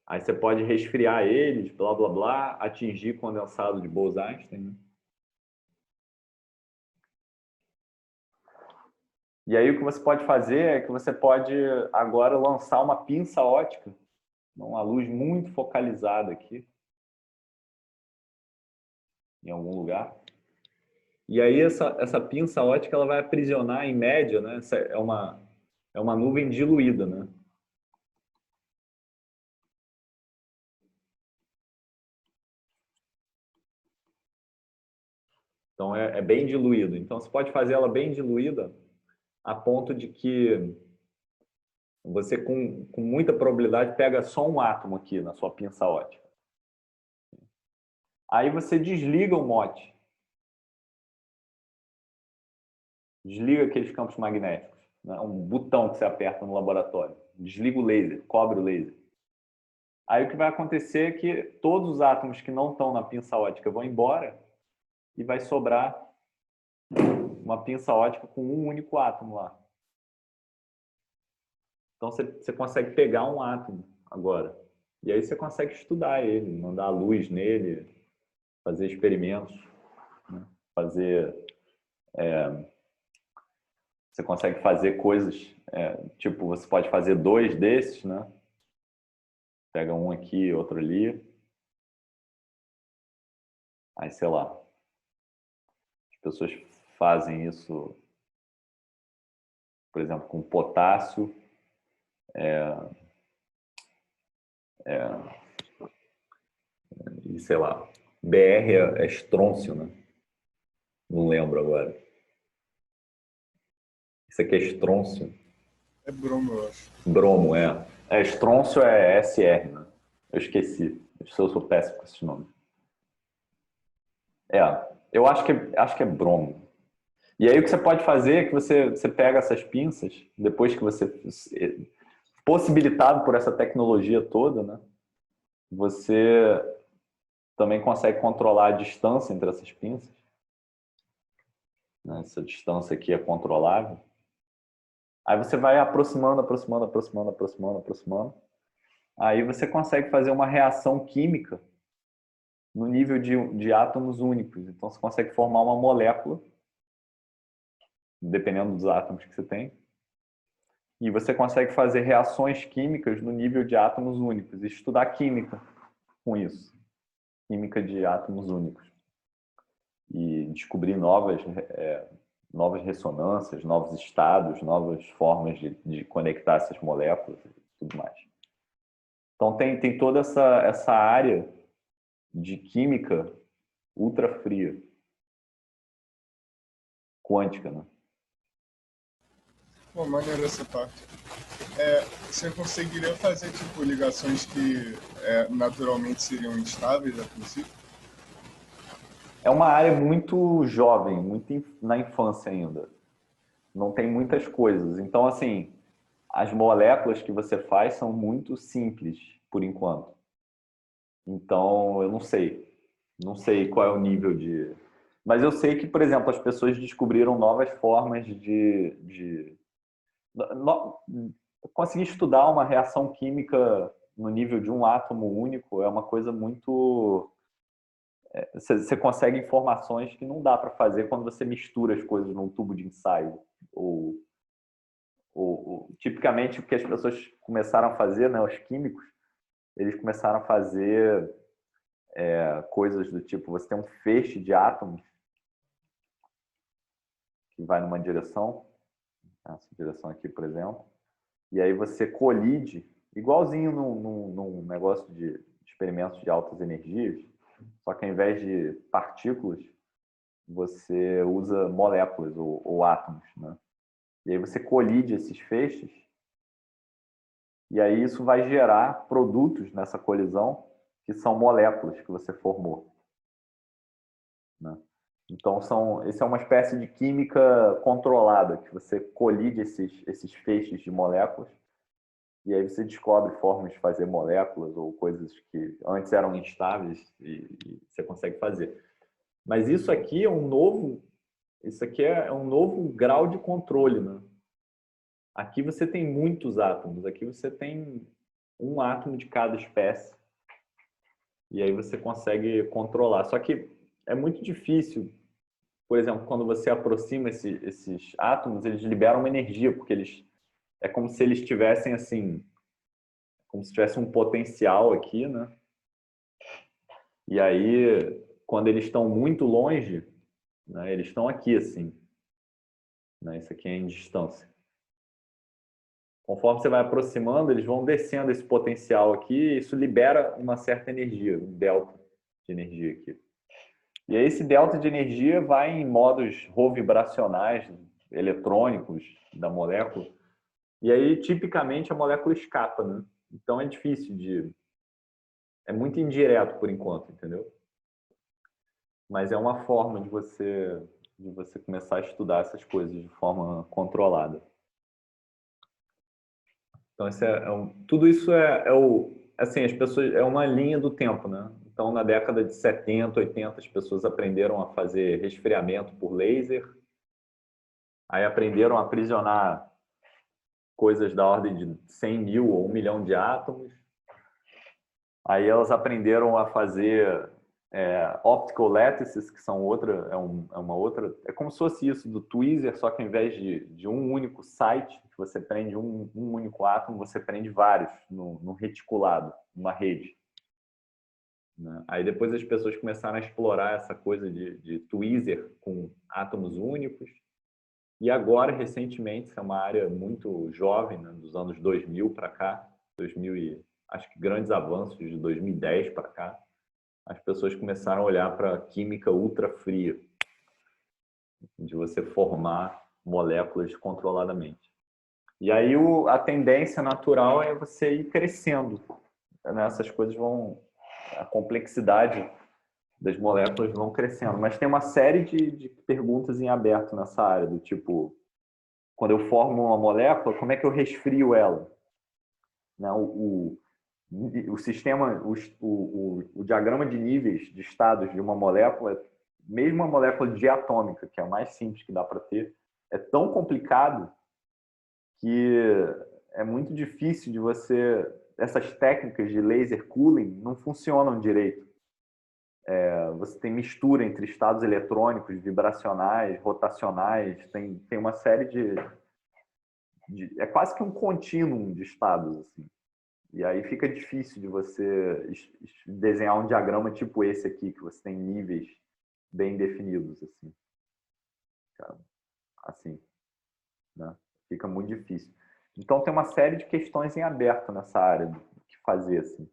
Aí você pode resfriar eles, blá, blá, blá, atingir condensado de Bose-Einstein. Né? E aí o que você pode fazer é que você pode agora lançar uma pinça ótica, uma luz muito focalizada aqui, em algum lugar. E aí essa pinça ótica ela vai aprisionar, em média, né? Essa é uma nuvem diluída, né? Então é bem diluído. Então você pode fazer ela bem diluída a ponto de que você com muita probabilidade pega só um átomo aqui na sua pinça ótica. Aí você desliga o mote. Desliga aqueles campos magnéticos. Né? Um botão que você aperta no laboratório. Desliga o laser, cobre o laser. Aí o que vai acontecer é que todos os átomos que não estão na pinça ótica vão embora e vai sobrar uma pinça ótica com um único átomo lá. Então você consegue pegar um átomo agora. E aí você consegue estudar ele, mandar luz nele, fazer experimentos, né? Você consegue fazer coisas, tipo, você pode fazer 2 desses, né? Pega um aqui, outro ali. Aí, sei lá. As pessoas fazem isso, por exemplo, com potássio. E, sei lá. BR é estrôncio, né? Não lembro agora. Isso aqui é estrôncio. É bromo, eu acho. Bromo, é. Estrôncio é SR, né? Eu esqueci. Eu sou péssimo com esses nomes. Eu acho que é bromo. E aí o que você pode fazer é que você pega essas pinças, depois que você... Possibilitado por essa tecnologia toda, né? Você também consegue controlar a distância entre essas pinças. Né? Essa distância aqui é controlável. Aí você vai aproximando, aproximando, aproximando, aproximando, aproximando. Aí você consegue fazer uma reação química no nível de átomos únicos. Então você consegue formar uma molécula, dependendo dos átomos que você tem. E você consegue fazer reações químicas no nível de átomos únicos. E estudar química com isso. Química de átomos únicos. E descobrir novas ressonâncias, novos estados, novas formas de conectar essas moléculas e tudo mais. Então tem toda essa área de química ultra fria, quântica, né? Pô, maneiro essa parte. Você conseguiria fazer, tipo, ligações que naturalmente seriam instáveis a princípio? É uma área muito jovem, muito na infância ainda. Não tem muitas coisas. Então, assim, as moléculas que você faz são muito simples, por enquanto. Então, eu não sei. Não sei qual é o nível de... Mas eu sei que, por exemplo, as pessoas descobriram novas formas conseguir estudar uma reação química no nível de um átomo único é uma coisa muito... Você consegue informações que não dá para fazer quando você mistura as coisas num tubo de ensaio. Tipicamente, o que as pessoas começaram a fazer, né, os químicos, eles começaram a fazer coisas do tipo, você tem um feixe de átomos que vai numa direção, essa direção aqui, por exemplo, e aí você colide, igualzinho num negócio de experimentos de altas energias, só que ao invés de partículas, você usa moléculas ou átomos, né? E aí você colide esses feixes, e aí isso vai gerar produtos nessa colisão que são moléculas que você formou, né? Então, esse é uma espécie de química controlada, que você colide esses feixes de moléculas, e aí você descobre formas de fazer moléculas ou coisas que antes eram instáveis e você consegue fazer. Mas isso aqui é um novo grau de controle, né? Aqui você tem muitos átomos, aqui você tem um átomo de cada espécie. E aí você consegue controlar. Só que é muito difícil, por exemplo, quando você aproxima esses átomos, eles liberam uma energia, porque é como se eles tivessem assim, como se tivesse um potencial aqui, né? E aí, quando eles estão muito longe, né, eles estão aqui assim, né? Isso aqui é em distância. Conforme você vai aproximando, eles vão descendo esse potencial aqui, e isso libera uma certa energia, um delta de energia aqui. E aí esse delta de energia vai em modos Rho vibracionais, eletrônicos da molécula, e aí tipicamente a molécula escapa, né? Então é difícil é muito indireto por enquanto, entendeu? Mas é uma forma de você começar a estudar essas coisas de forma controlada. Então, tudo isso assim, as pessoas, é uma linha do tempo, né? Então, na década de 70, 80, as pessoas aprenderam a fazer resfriamento por laser, aí aprenderam a aprisionar coisas da ordem de 100 mil ou 1 milhão de átomos, aí elas aprenderam a fazer optical lattices, que são é como se fosse isso do tweezer, só que ao invés de um único site, que você prende um único átomo, você prende vários no reticulado, numa rede, né? Aí depois as pessoas começaram a explorar essa coisa de tweezer com átomos únicos, e agora, recentemente, isso é uma área muito jovem, né, dos anos 2000 para cá, acho que grandes avanços de 2010 para cá, as pessoas começaram a olhar para a química ultra-fria, de você formar moléculas controladamente. E aí a tendência natural é você ir crescendo, né? Essas coisas a complexidade das moléculas vão crescendo. Mas tem uma série de perguntas em aberto nessa área, do tipo, quando eu formo uma molécula, como é que eu resfrio ela? Né? O sistema, o diagrama de níveis de estados de uma molécula, mesmo uma molécula diatômica, que é a mais simples que dá para ter, é tão complicado que é muito difícil de essas técnicas de laser cooling não funcionam direito. Você tem mistura entre estados eletrônicos, vibracionais, rotacionais, tem uma série é quase que um contínuo de estados, assim. E aí fica difícil de você desenhar um diagrama tipo esse aqui, que você tem níveis bem definidos, assim. Assim, né? Fica muito difícil. Então tem uma série de questões em aberto nessa área do que fazer, assim.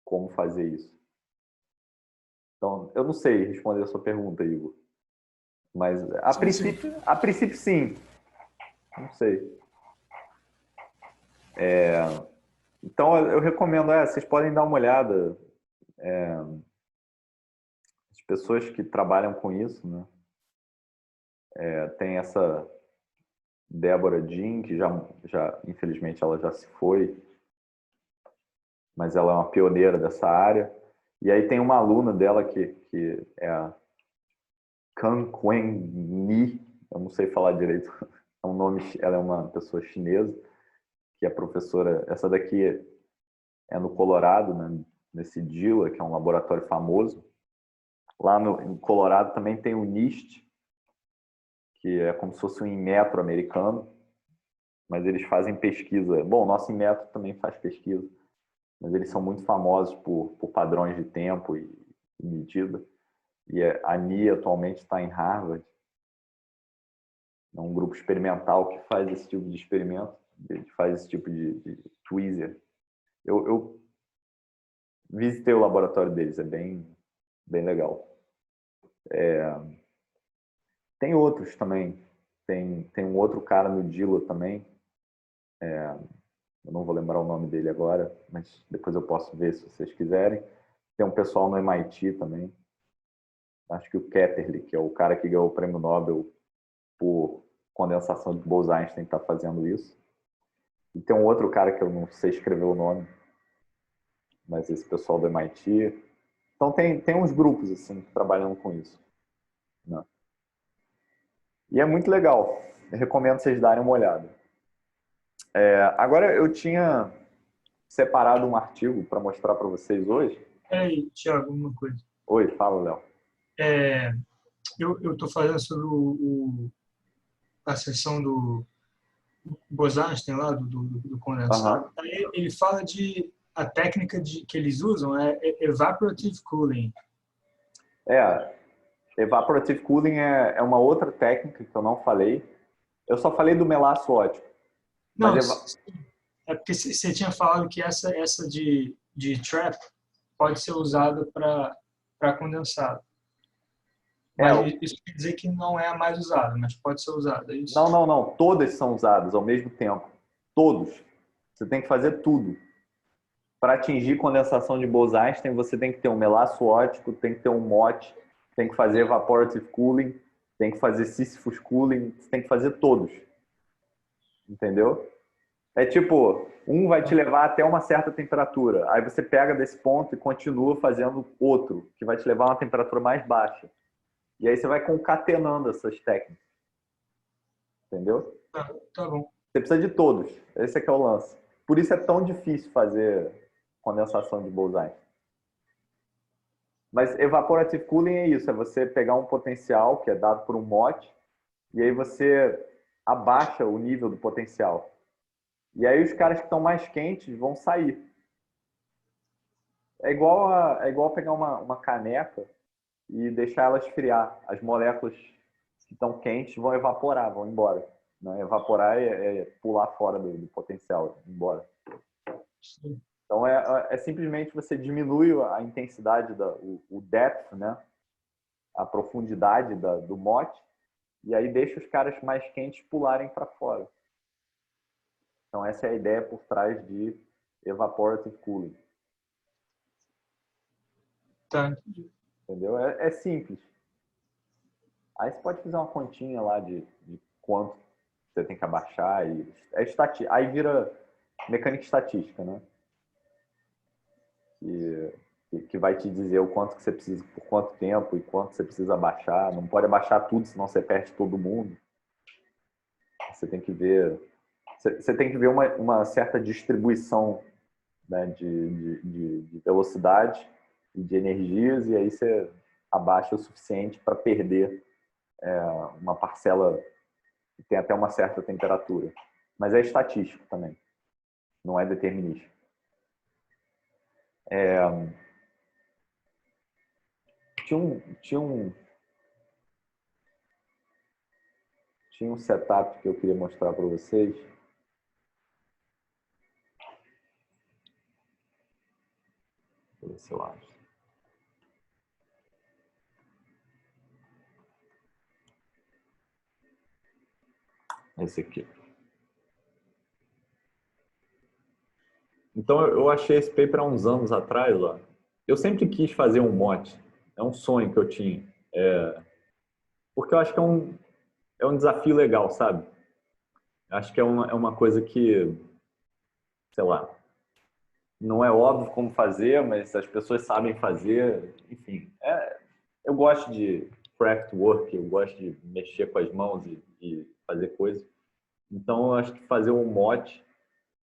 Como fazer isso. Então, eu não sei responder a sua pergunta, Igor. Mas a princípio sim. Não sei. Então, eu recomendo, vocês podem dar uma olhada. As pessoas que trabalham com isso, né? Tem essa Débora Jean, que infelizmente, ela já se foi, mas ela é uma pioneira dessa área. E aí tem uma aluna dela que é a Kan Quen Ni, eu não sei falar direito, é um nome, ela é uma pessoa chinesa, que é professora, essa daqui é no Colorado, né, nesse DILA, que é um laboratório famoso. Lá em Colorado também tem o NIST, que é como se fosse um Inmetro americano, mas eles fazem pesquisa. Bom, o nosso Inmetro também faz pesquisa, mas eles são muito famosos por padrões de tempo e medida. E a NIA atualmente está em Harvard. É um grupo experimental que faz esse tipo de experimento, faz esse tipo de tweezer. Eu visitei o laboratório deles, é bem legal. Tem outros também. Tem um outro cara no Dilo também. Eu não vou lembrar o nome dele agora, mas depois eu posso ver se vocês quiserem. Tem um pessoal no MIT também. Acho que o Ketterle, que é o cara que ganhou o prêmio Nobel por condensação de Bose-Einstein, está fazendo isso. E tem um outro cara que eu não sei escrever o nome, mas esse pessoal do MIT. Então tem uns grupos assim trabalhando com isso, né? E é muito legal. Eu recomendo vocês darem uma olhada. Agora eu tinha separado um artigo para mostrar para vocês hoje. Aí, Thiago, uma coisa. Oi, fala, Léo. Eu estou fazendo sobre a seção do Bose-Einstein lá, do condensado. Aí ele fala a técnica que eles usam é evaporative cooling. Evaporative cooling é uma outra técnica que eu não falei. Eu só falei do melaço ótico. Não, é porque você tinha falado que essa de trap pode ser usada para condensado. Mas isso quer dizer que não é a mais usada, mas pode ser usada, é isso? Não. Todas são usadas ao mesmo tempo. Todos. Você tem que fazer tudo. Para atingir condensação de Bose-Einstein, você tem que ter um melaço ótico, tem que ter um MOT, tem que fazer evaporative cooling, tem que fazer Sisyphus cooling, você tem que fazer todos. Entendeu? É tipo, um vai te levar até uma certa temperatura. Aí você pega desse ponto e continua fazendo outro, que vai te levar a uma temperatura mais baixa. E aí você vai concatenando essas técnicas. Entendeu? Tá bom. Você precisa de todos. Esse é o lance. Por isso é tão difícil fazer condensação de Bose-Einstein. Mas evaporative cooling é isso. É você pegar um potencial que é dado por um MOT e aí você abaixa o nível do potencial. E aí os caras que estão mais quentes vão sair. É igual pegar uma caneca e deixar ela esfriar. As moléculas que estão quentes vão evaporar, vão embora. Né? Evaporar é pular fora do potencial, embora. Sim. Então é simplesmente você diminui a intensidade, o depth, né? A profundidade do mote, e aí deixa os caras mais quentes pularem para fora. Então essa é a ideia por trás de evaporative cooling. Tá. Entendeu? É simples. Aí você pode fazer uma continha lá de quanto você tem que abaixar. Aí vira mecânica estatística, né? Que vai te dizer o quanto que você precisa, por quanto tempo e quanto você precisa abaixar. Não pode abaixar tudo, senão você perde todo mundo. Você tem que ver uma certa distribuição, né, de velocidade e de energias, e aí você abaixa o suficiente para perder uma parcela que tem até uma certa temperatura. Mas é estatístico também, não é determinístico. Tinha um setup que eu queria mostrar para vocês. Deixa eu ver se eu acho. Esse aqui. Então, eu achei esse paper há uns anos atrás. Ó. Eu sempre quis fazer um mote. É um sonho que eu tinha. Porque eu acho que é um desafio legal, sabe? Acho que é uma coisa que, sei lá, não é óbvio como fazer, mas as pessoas sabem fazer. Enfim, eu gosto de craft work, eu gosto de mexer com as mãos e fazer coisas. Então, eu acho que fazer um mote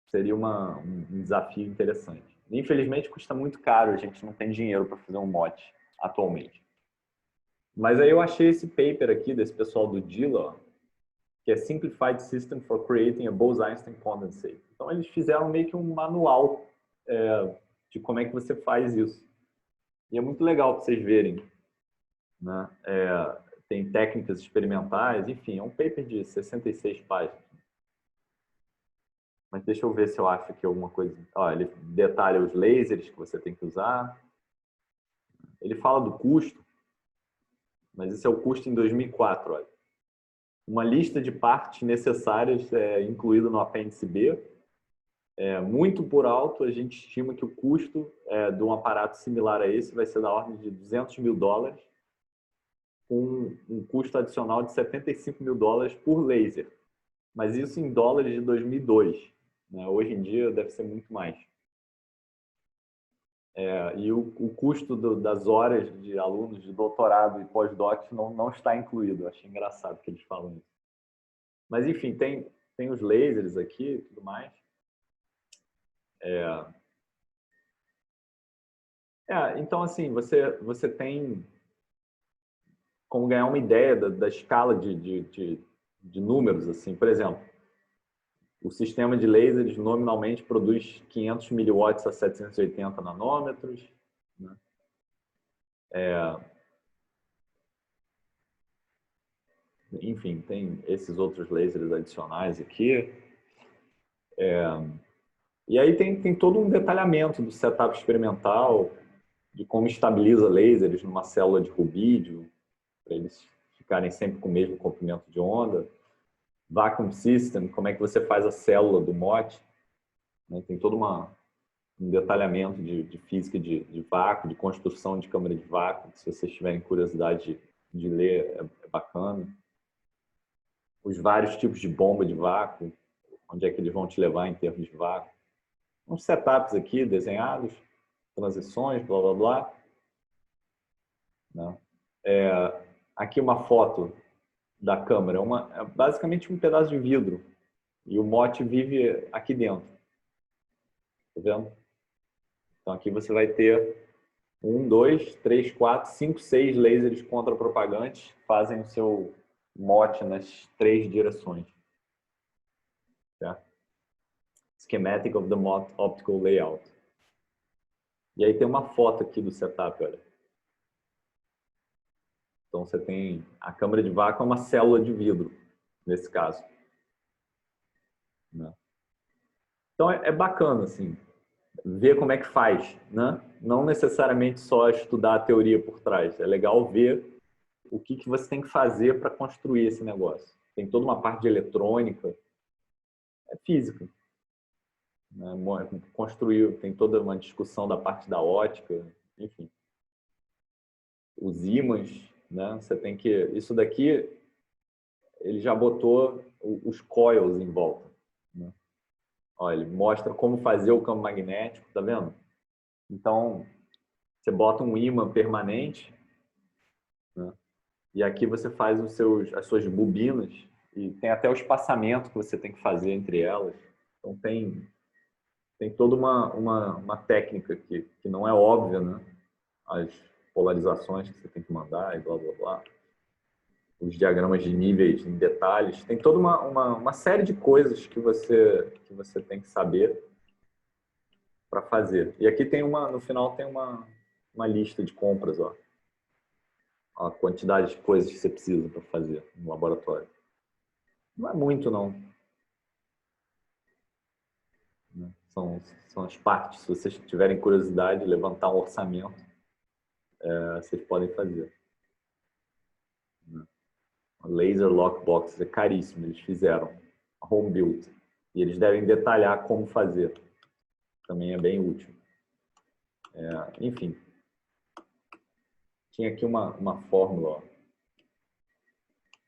seria um desafio interessante. Infelizmente, custa muito caro, a gente não tem dinheiro para fazer um mote atualmente. Mas aí eu achei esse paper aqui desse pessoal do DILA, que é Simplified System for Creating a Bose-Einstein Condensate. Então, eles fizeram meio que um manual de como é que você faz isso. E é muito legal para vocês verem. Né? tem técnicas experimentais, enfim, é um paper de 66 páginas. Mas deixa eu ver se eu acho aqui alguma coisa. Ó, ele detalha os lasers que você tem que usar. Ele fala do custo, mas esse é o custo em 2004. Olha. Uma lista de partes necessárias é incluída no apêndice B. Muito por alto, a gente estima que o custo de um aparato similar a esse vai ser da ordem de $200 mil, com um custo adicional de $75 mil por laser. Mas isso em dólares de 2002. Né? Hoje em dia deve ser muito mais. E o custo das horas de alunos de doutorado e pós-doc não está incluído. Eu achei engraçado que eles falam isso. Mas, enfim, tem os lasers aqui e tudo mais. Então, assim, você tem como ganhar uma ideia da escala de números. Assim. Por exemplo, o sistema de lasers nominalmente produz 500 miliwatts a 780 nanômetros. Né? Enfim, tem esses outros lasers adicionais aqui. E aí tem todo um detalhamento do setup experimental, de como estabiliza lasers numa célula de rubídio, para eles ficarem sempre com o mesmo comprimento de onda. Vacuum System, como é que você faz a célula do MOT. Né? Tem todo um detalhamento de física de vácuo, de construção de câmara de vácuo, que se vocês tiverem curiosidade de ler, é bacana. Os vários tipos de bomba de vácuo, onde é que eles vão te levar em termos de vácuo. Uns setups aqui desenhados, transições, blá, blá, blá. Né? Aqui uma foto da câmera. É basicamente um pedaço de vidro. E o MOT vive aqui dentro. Tá vendo? Então aqui você vai ter 1, 2, 3, 4, 5, 6 lasers contrapropagantes que fazem o seu MOT nas 3 direções. Tá? Schematic of the MOT Optical Layout. E aí tem uma foto aqui do setup, olha. Então você tem a câmara de vácuo, é uma célula de vidro, nesse caso. Né? Então é bacana, assim, ver como é que faz, né? Não necessariamente só estudar a teoria por trás. É legal ver o que você tem que fazer para construir esse negócio. Tem toda uma parte de eletrônica, é física. Né? Construir, tem toda uma discussão da parte da ótica, enfim. Os ímãs, né? Você tem que... Isso daqui, ele já botou os coils em volta. Né? Olha, ele mostra como fazer o campo magnético, tá vendo? Então, você bota um ímã permanente, né? E aqui você faz as suas bobinas, e tem até o espaçamento que você tem que fazer entre elas. Então, tem toda uma técnica que não é óbvia, né? As polarizações que você tem que mandar e blá, blá, blá. Os diagramas de níveis em detalhes. Tem toda uma série de coisas que você tem que saber para fazer. E aqui tem no final tem uma lista de compras, ó. A quantidade de coisas que você precisa para fazer no laboratório. Não é muito, não. São as partes. Se vocês tiverem curiosidade, levantar um orçamento, vocês podem fazer. Laser Lock Box é caríssimo, eles fizeram home build. E eles devem detalhar como fazer. Também é bem útil. Enfim. Tinha aqui uma fórmula, ó,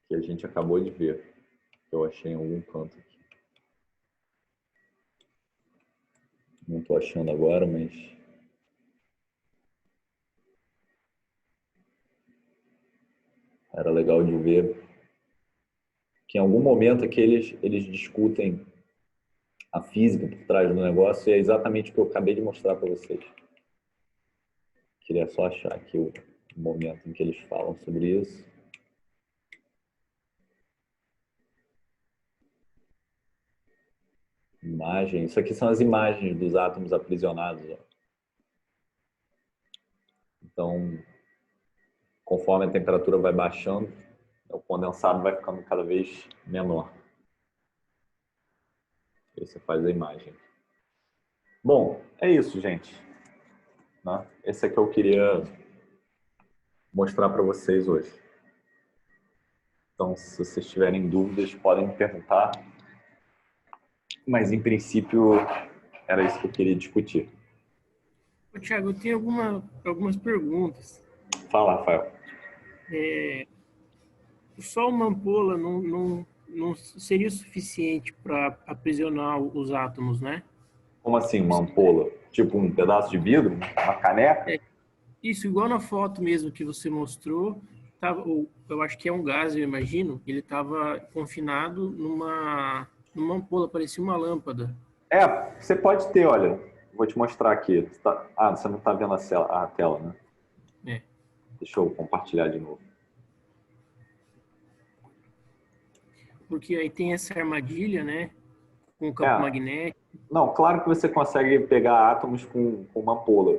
que a gente acabou de ver. Que eu achei em algum canto aqui. Não estou achando agora, mas... Era legal de ver que em algum momento aqui eles discutem a física por trás do negócio e é exatamente o que eu acabei de mostrar para vocês. Queria só achar aqui o momento em que eles falam sobre isso. Imagem. Isso aqui são as imagens dos átomos aprisionados. Ó. Então, conforme a temperatura vai baixando, O condensado vai ficando cada vez menor. Aí você faz a imagem. Bom, é isso, gente. Né? Esse é que eu queria mostrar para vocês hoje. Então, se vocês tiverem dúvidas, podem me perguntar. Mas, em princípio, era isso que eu queria discutir. Ô, Thiago, eu tenho algumas perguntas. Fala, Rafael. Só uma ampola não seria suficiente para aprisionar os átomos, né? Como assim, uma ampola? Tipo um pedaço de vidro? Uma caneca? Isso, igual na foto mesmo que você mostrou, eu acho que é um gás, eu imagino, ele estava confinado numa ampola, parecia uma lâmpada. Você pode ter, olha. Vou te mostrar aqui. Você não está vendo a tela, né? É. Deixa eu compartilhar de novo. Porque aí tem essa armadilha, né? Com o campo magnético. Não, claro que você consegue pegar átomos com uma ampola.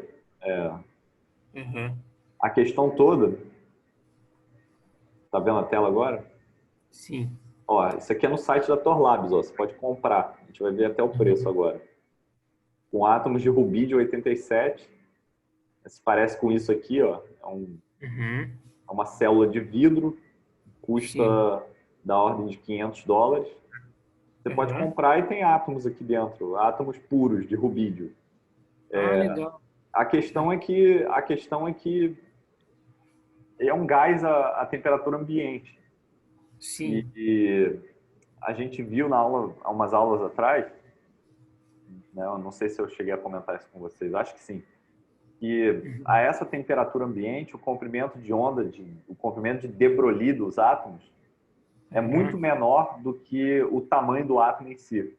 Uhum. A questão toda... Tá vendo a tela agora? Sim. Ó, isso aqui é no site da Torlabs, ó. Você pode comprar. A gente vai ver até o preço agora. Com átomos de rubídio 87. Se parece com isso aqui, ó. É uma célula de vidro. Custa da ordem de $500. Você pode comprar e tem átomos aqui dentro. Átomos puros de rubídio. Legal. A questão é que é um gás a temperatura ambiente. Sim. E a gente viu na aula, há umas aulas atrás, né, eu não sei se eu cheguei a comentar isso com vocês, acho que sim, que a essa temperatura ambiente, o comprimento de onda, o comprimento de de Broglie dos átomos é muito menor do que o tamanho do átomo em si.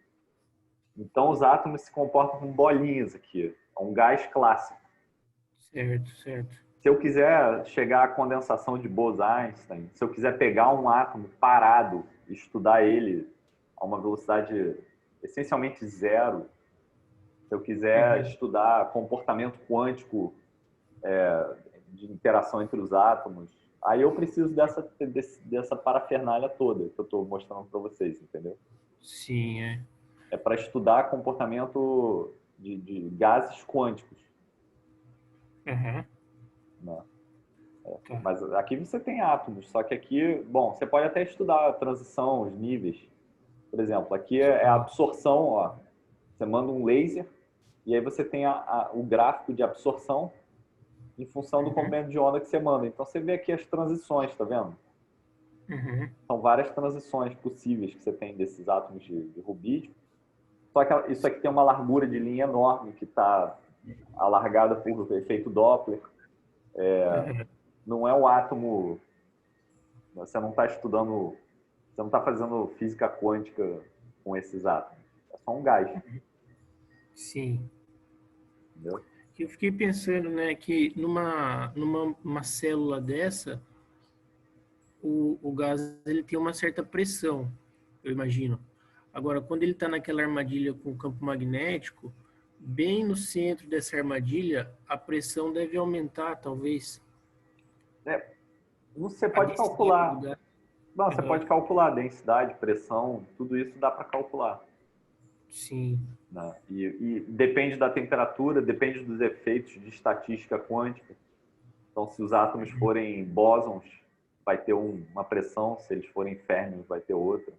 Então, os átomos se comportam como bolinhas aqui. É um gás clássico. Certo, certo. Se eu quiser chegar à condensação de Bose-Einstein, se eu quiser pegar um átomo parado e estudar ele a uma velocidade essencialmente zero, se eu quiser estudar comportamento quântico de interação entre os átomos, aí eu preciso dessa parafernália toda que eu estou mostrando para vocês, entendeu? Sim, É para estudar comportamento de gases quânticos. Né? Tá. Mas aqui você tem átomos, só que aqui, bom, você pode até estudar a transição, os níveis. Por exemplo, aqui é a absorção, ó. Você manda um laser e aí você tem o gráfico de absorção em função do comprimento de onda que você manda. Então você vê aqui as transições, tá vendo? São várias transições possíveis que você tem desses átomos de rubídio. Só que isso aqui tem uma largura de linha enorme que está alargada por efeito Doppler. Não é um átomo... Você não está estudando... Você não está fazendo física quântica com esses átomos. É só um gás. Sim. Entendeu? Eu fiquei pensando, né, que numa célula dessa, o gás ele tem uma certa pressão, eu imagino. Agora, quando ele está naquela armadilha com o campo magnético, bem no centro dessa armadilha, a pressão deve aumentar, talvez. Você pode calcular. Não, você pode calcular densidade, pressão, tudo isso dá para calcular. Sim. Né? E depende da temperatura, depende dos efeitos de estatística quântica. Então, se os átomos forem bósons, vai ter uma pressão, se eles forem férmions, vai ter outra.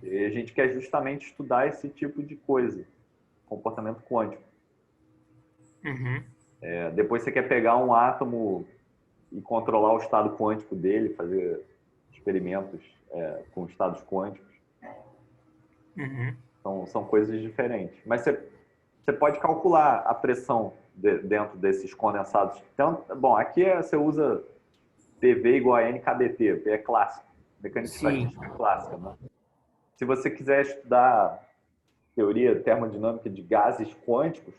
E a gente quer justamente estudar esse tipo de coisa, comportamento quântico. Depois você quer pegar um átomo e controlar o estado quântico dele, fazer experimentos com estados quânticos. São coisas diferentes. Mas você pode calcular a pressão dentro desses condensados. Então, bom, aqui você usa PV igual a NKDT, é clássico, mecânica estatística clássica. Né? Se você quiser estudar teoria termodinâmica de gases quânticos,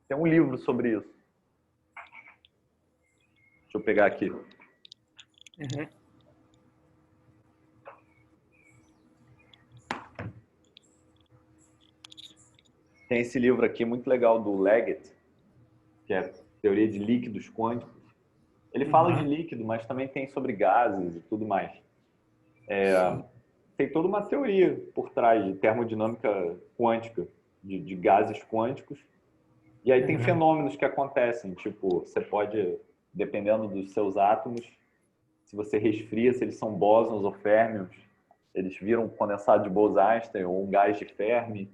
tem um livro sobre isso. Deixa eu pegar aqui. Tem esse livro aqui muito legal do Leggett, que é Teoria de Líquidos Quânticos. Ele fala de líquido, mas também tem sobre gases e tudo mais. Tem toda uma teoria por trás de termodinâmica quântica, de gases quânticos. E aí tem fenômenos que acontecem, tipo, você pode, dependendo dos seus átomos, se você resfria, se eles são bósons ou férmions, eles viram um condensado de Bose-Einstein ou um gás de Fermi.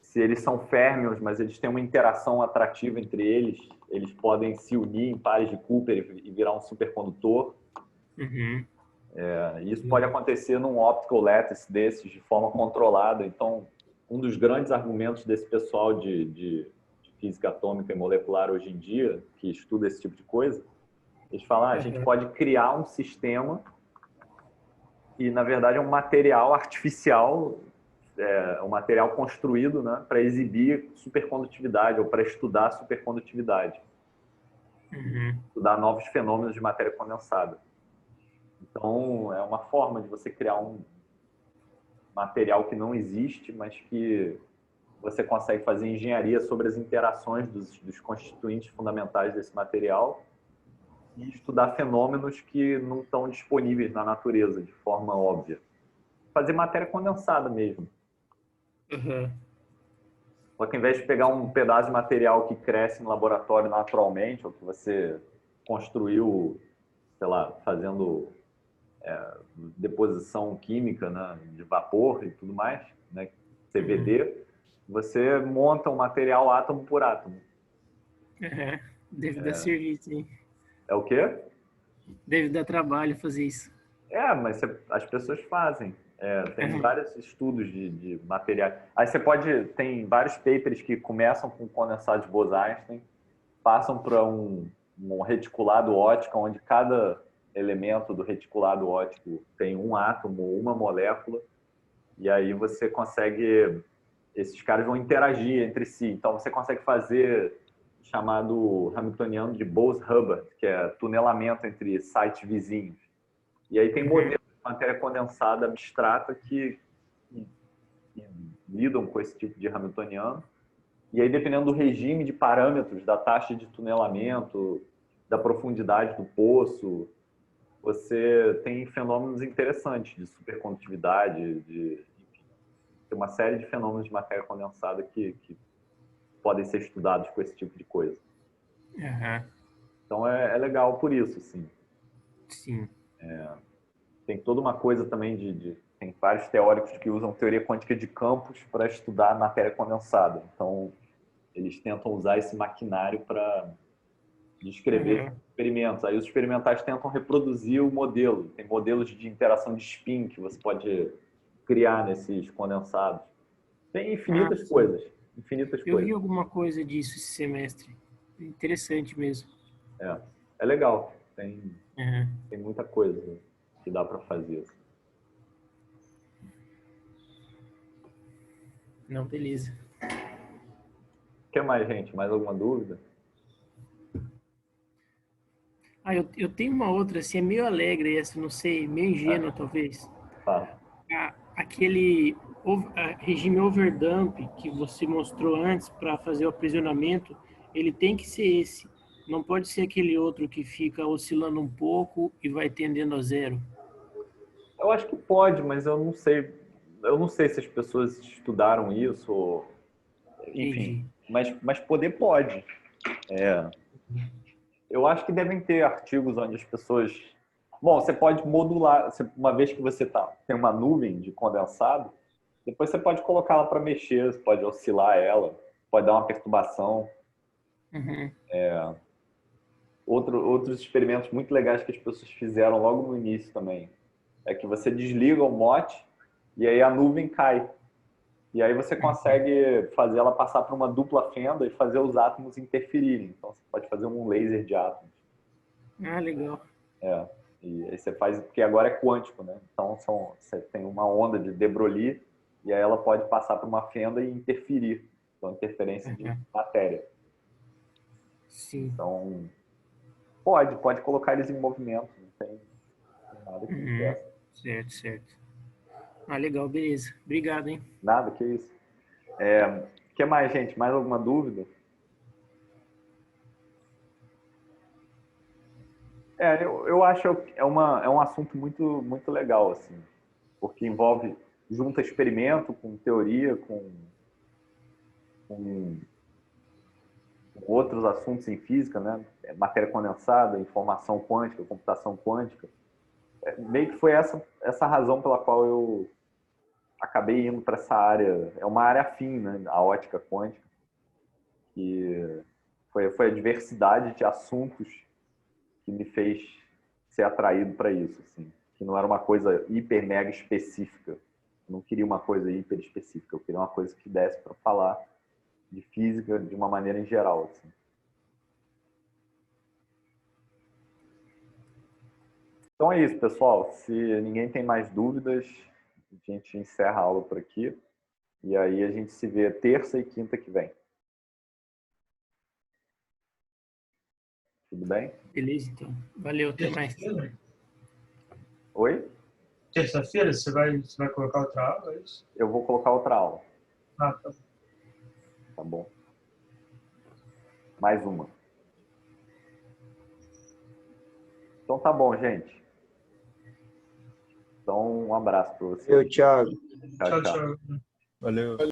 Se eles são férmions, mas eles têm uma interação atrativa entre eles, eles podem se unir em pares de Cooper e virar um supercondutor. Isso pode acontecer num optical lattice desses, de forma controlada. Então, um dos grandes argumentos desse pessoal de física atômica e molecular hoje em dia, que estuda esse tipo de coisa, eles falam, a gente pode criar um sistema e, na verdade, é um material artificial, um material construído, né, para exibir supercondutividade ou para estudar supercondutividade. Estudar novos fenômenos de matéria condensada. Então, é uma forma de você criar um material que não existe, mas que você consegue fazer engenharia sobre as interações dos constituintes fundamentais desse material e estudar fenômenos que não estão disponíveis na natureza de forma óbvia. Fazer matéria condensada mesmo. Só que, ao invés de pegar um pedaço de material que cresce no laboratório naturalmente, ou que você construiu, sei lá, fazendo deposição química, né, de vapor e tudo mais, né, CVD, você monta um material átomo por átomo. Deve dar serviço, hein? É o quê? Deve dar trabalho fazer isso. Mas as pessoas fazem. Tem vários estudos de materiais. Aí você pode... Tem vários papers que começam com condensado de Bose-Einstein, passam para um reticulado óptico, onde cada elemento do reticulado óptico tem um átomo ou uma molécula, e aí você consegue... Esses caras vão interagir entre si. Então, você consegue fazer o chamado hamiltoniano de Bose-Hubbard, que é tunelamento entre sites vizinhos. E aí tem modelos de matéria condensada abstrata que lidam com esse tipo de hamiltoniano. E aí, dependendo do regime de parâmetros, da taxa de tunelamento, da profundidade do poço, você tem fenômenos interessantes de supercondutividade, enfim, tem uma série de fenômenos de matéria condensada que podem ser estudados com esse tipo de coisa. Então é legal por isso, assim. Sim. Tem toda uma coisa também tem vários teóricos que usam teoria quântica de campos para estudar matéria condensada. Então, eles tentam usar esse maquinário para descrever experimentos. Aí os experimentais tentam reproduzir o modelo. Tem modelos de interação de spin que você pode criar nesses condensados. Tem infinitas coisas. Eu vi alguma coisa disso esse semestre. Interessante mesmo. É legal. Tem muita coisa que dá para fazer. Não, beleza. O que mais, gente? Mais alguma dúvida? Eu tenho uma outra, assim, é meio alegre essa, não sei, meio ingênua talvez. Fala. Aquele regime overdump que você mostrou antes para fazer o aprisionamento, ele tem que ser esse. Não pode ser aquele outro que fica oscilando um pouco e vai tendendo a zero. Eu acho que pode, mas eu não sei. Eu não sei se as pessoas estudaram isso, enfim. Mas poder pode. Eu acho que devem ter artigos onde as pessoas... Bom, você pode modular, uma vez que você tem uma nuvem de condensado, depois você pode colocá-la para mexer, você pode oscilar ela, pode dar uma perturbação. Outros experimentos muito legais que as pessoas fizeram logo no início também é que você desliga o mote e aí a nuvem cai. E aí você consegue fazer ela passar por uma dupla fenda e fazer os átomos interferirem. Então você pode fazer um laser de átomos. Legal. E aí você faz, porque agora é quântico, né? Então você tem uma onda de de Broglie e aí ela pode passar por uma fenda e interferir. Então, interferência de matéria. Sim. Então, pode colocar eles em movimento, não tem nada que impeça. Certo. Legal, beleza. Obrigado, hein? Nada, que isso. O que mais, gente? Mais alguma dúvida? Eu acho é um assunto muito legal, assim, porque envolve, junta experimento com teoria, com outros assuntos em física, né? Matéria condensada, informação quântica, computação quântica. Meio que foi essa razão pela qual eu acabei indo para essa área. É uma área afim, né? A ótica quântica, que foi a diversidade de assuntos que me fez ser atraído para isso, assim, que não era uma coisa hiper mega específica. Eu não queria uma coisa hiper específica, eu queria uma coisa que desse para falar de física de uma maneira em geral, assim. Então é isso, pessoal. Se ninguém tem mais dúvidas, a gente encerra a aula por aqui e aí a gente se vê terça e quinta que vem. Tudo bem? Beleza, então. Valeu, até mais. Oi? Terça-feira você vai colocar outra aula, é isso? Eu vou colocar outra aula. Ah, tá. Tá bom. Mais uma. Então tá bom, gente. Então um abraço para vocês. Eu, Thiago. Tchau, tchau. Tchau. Valeu.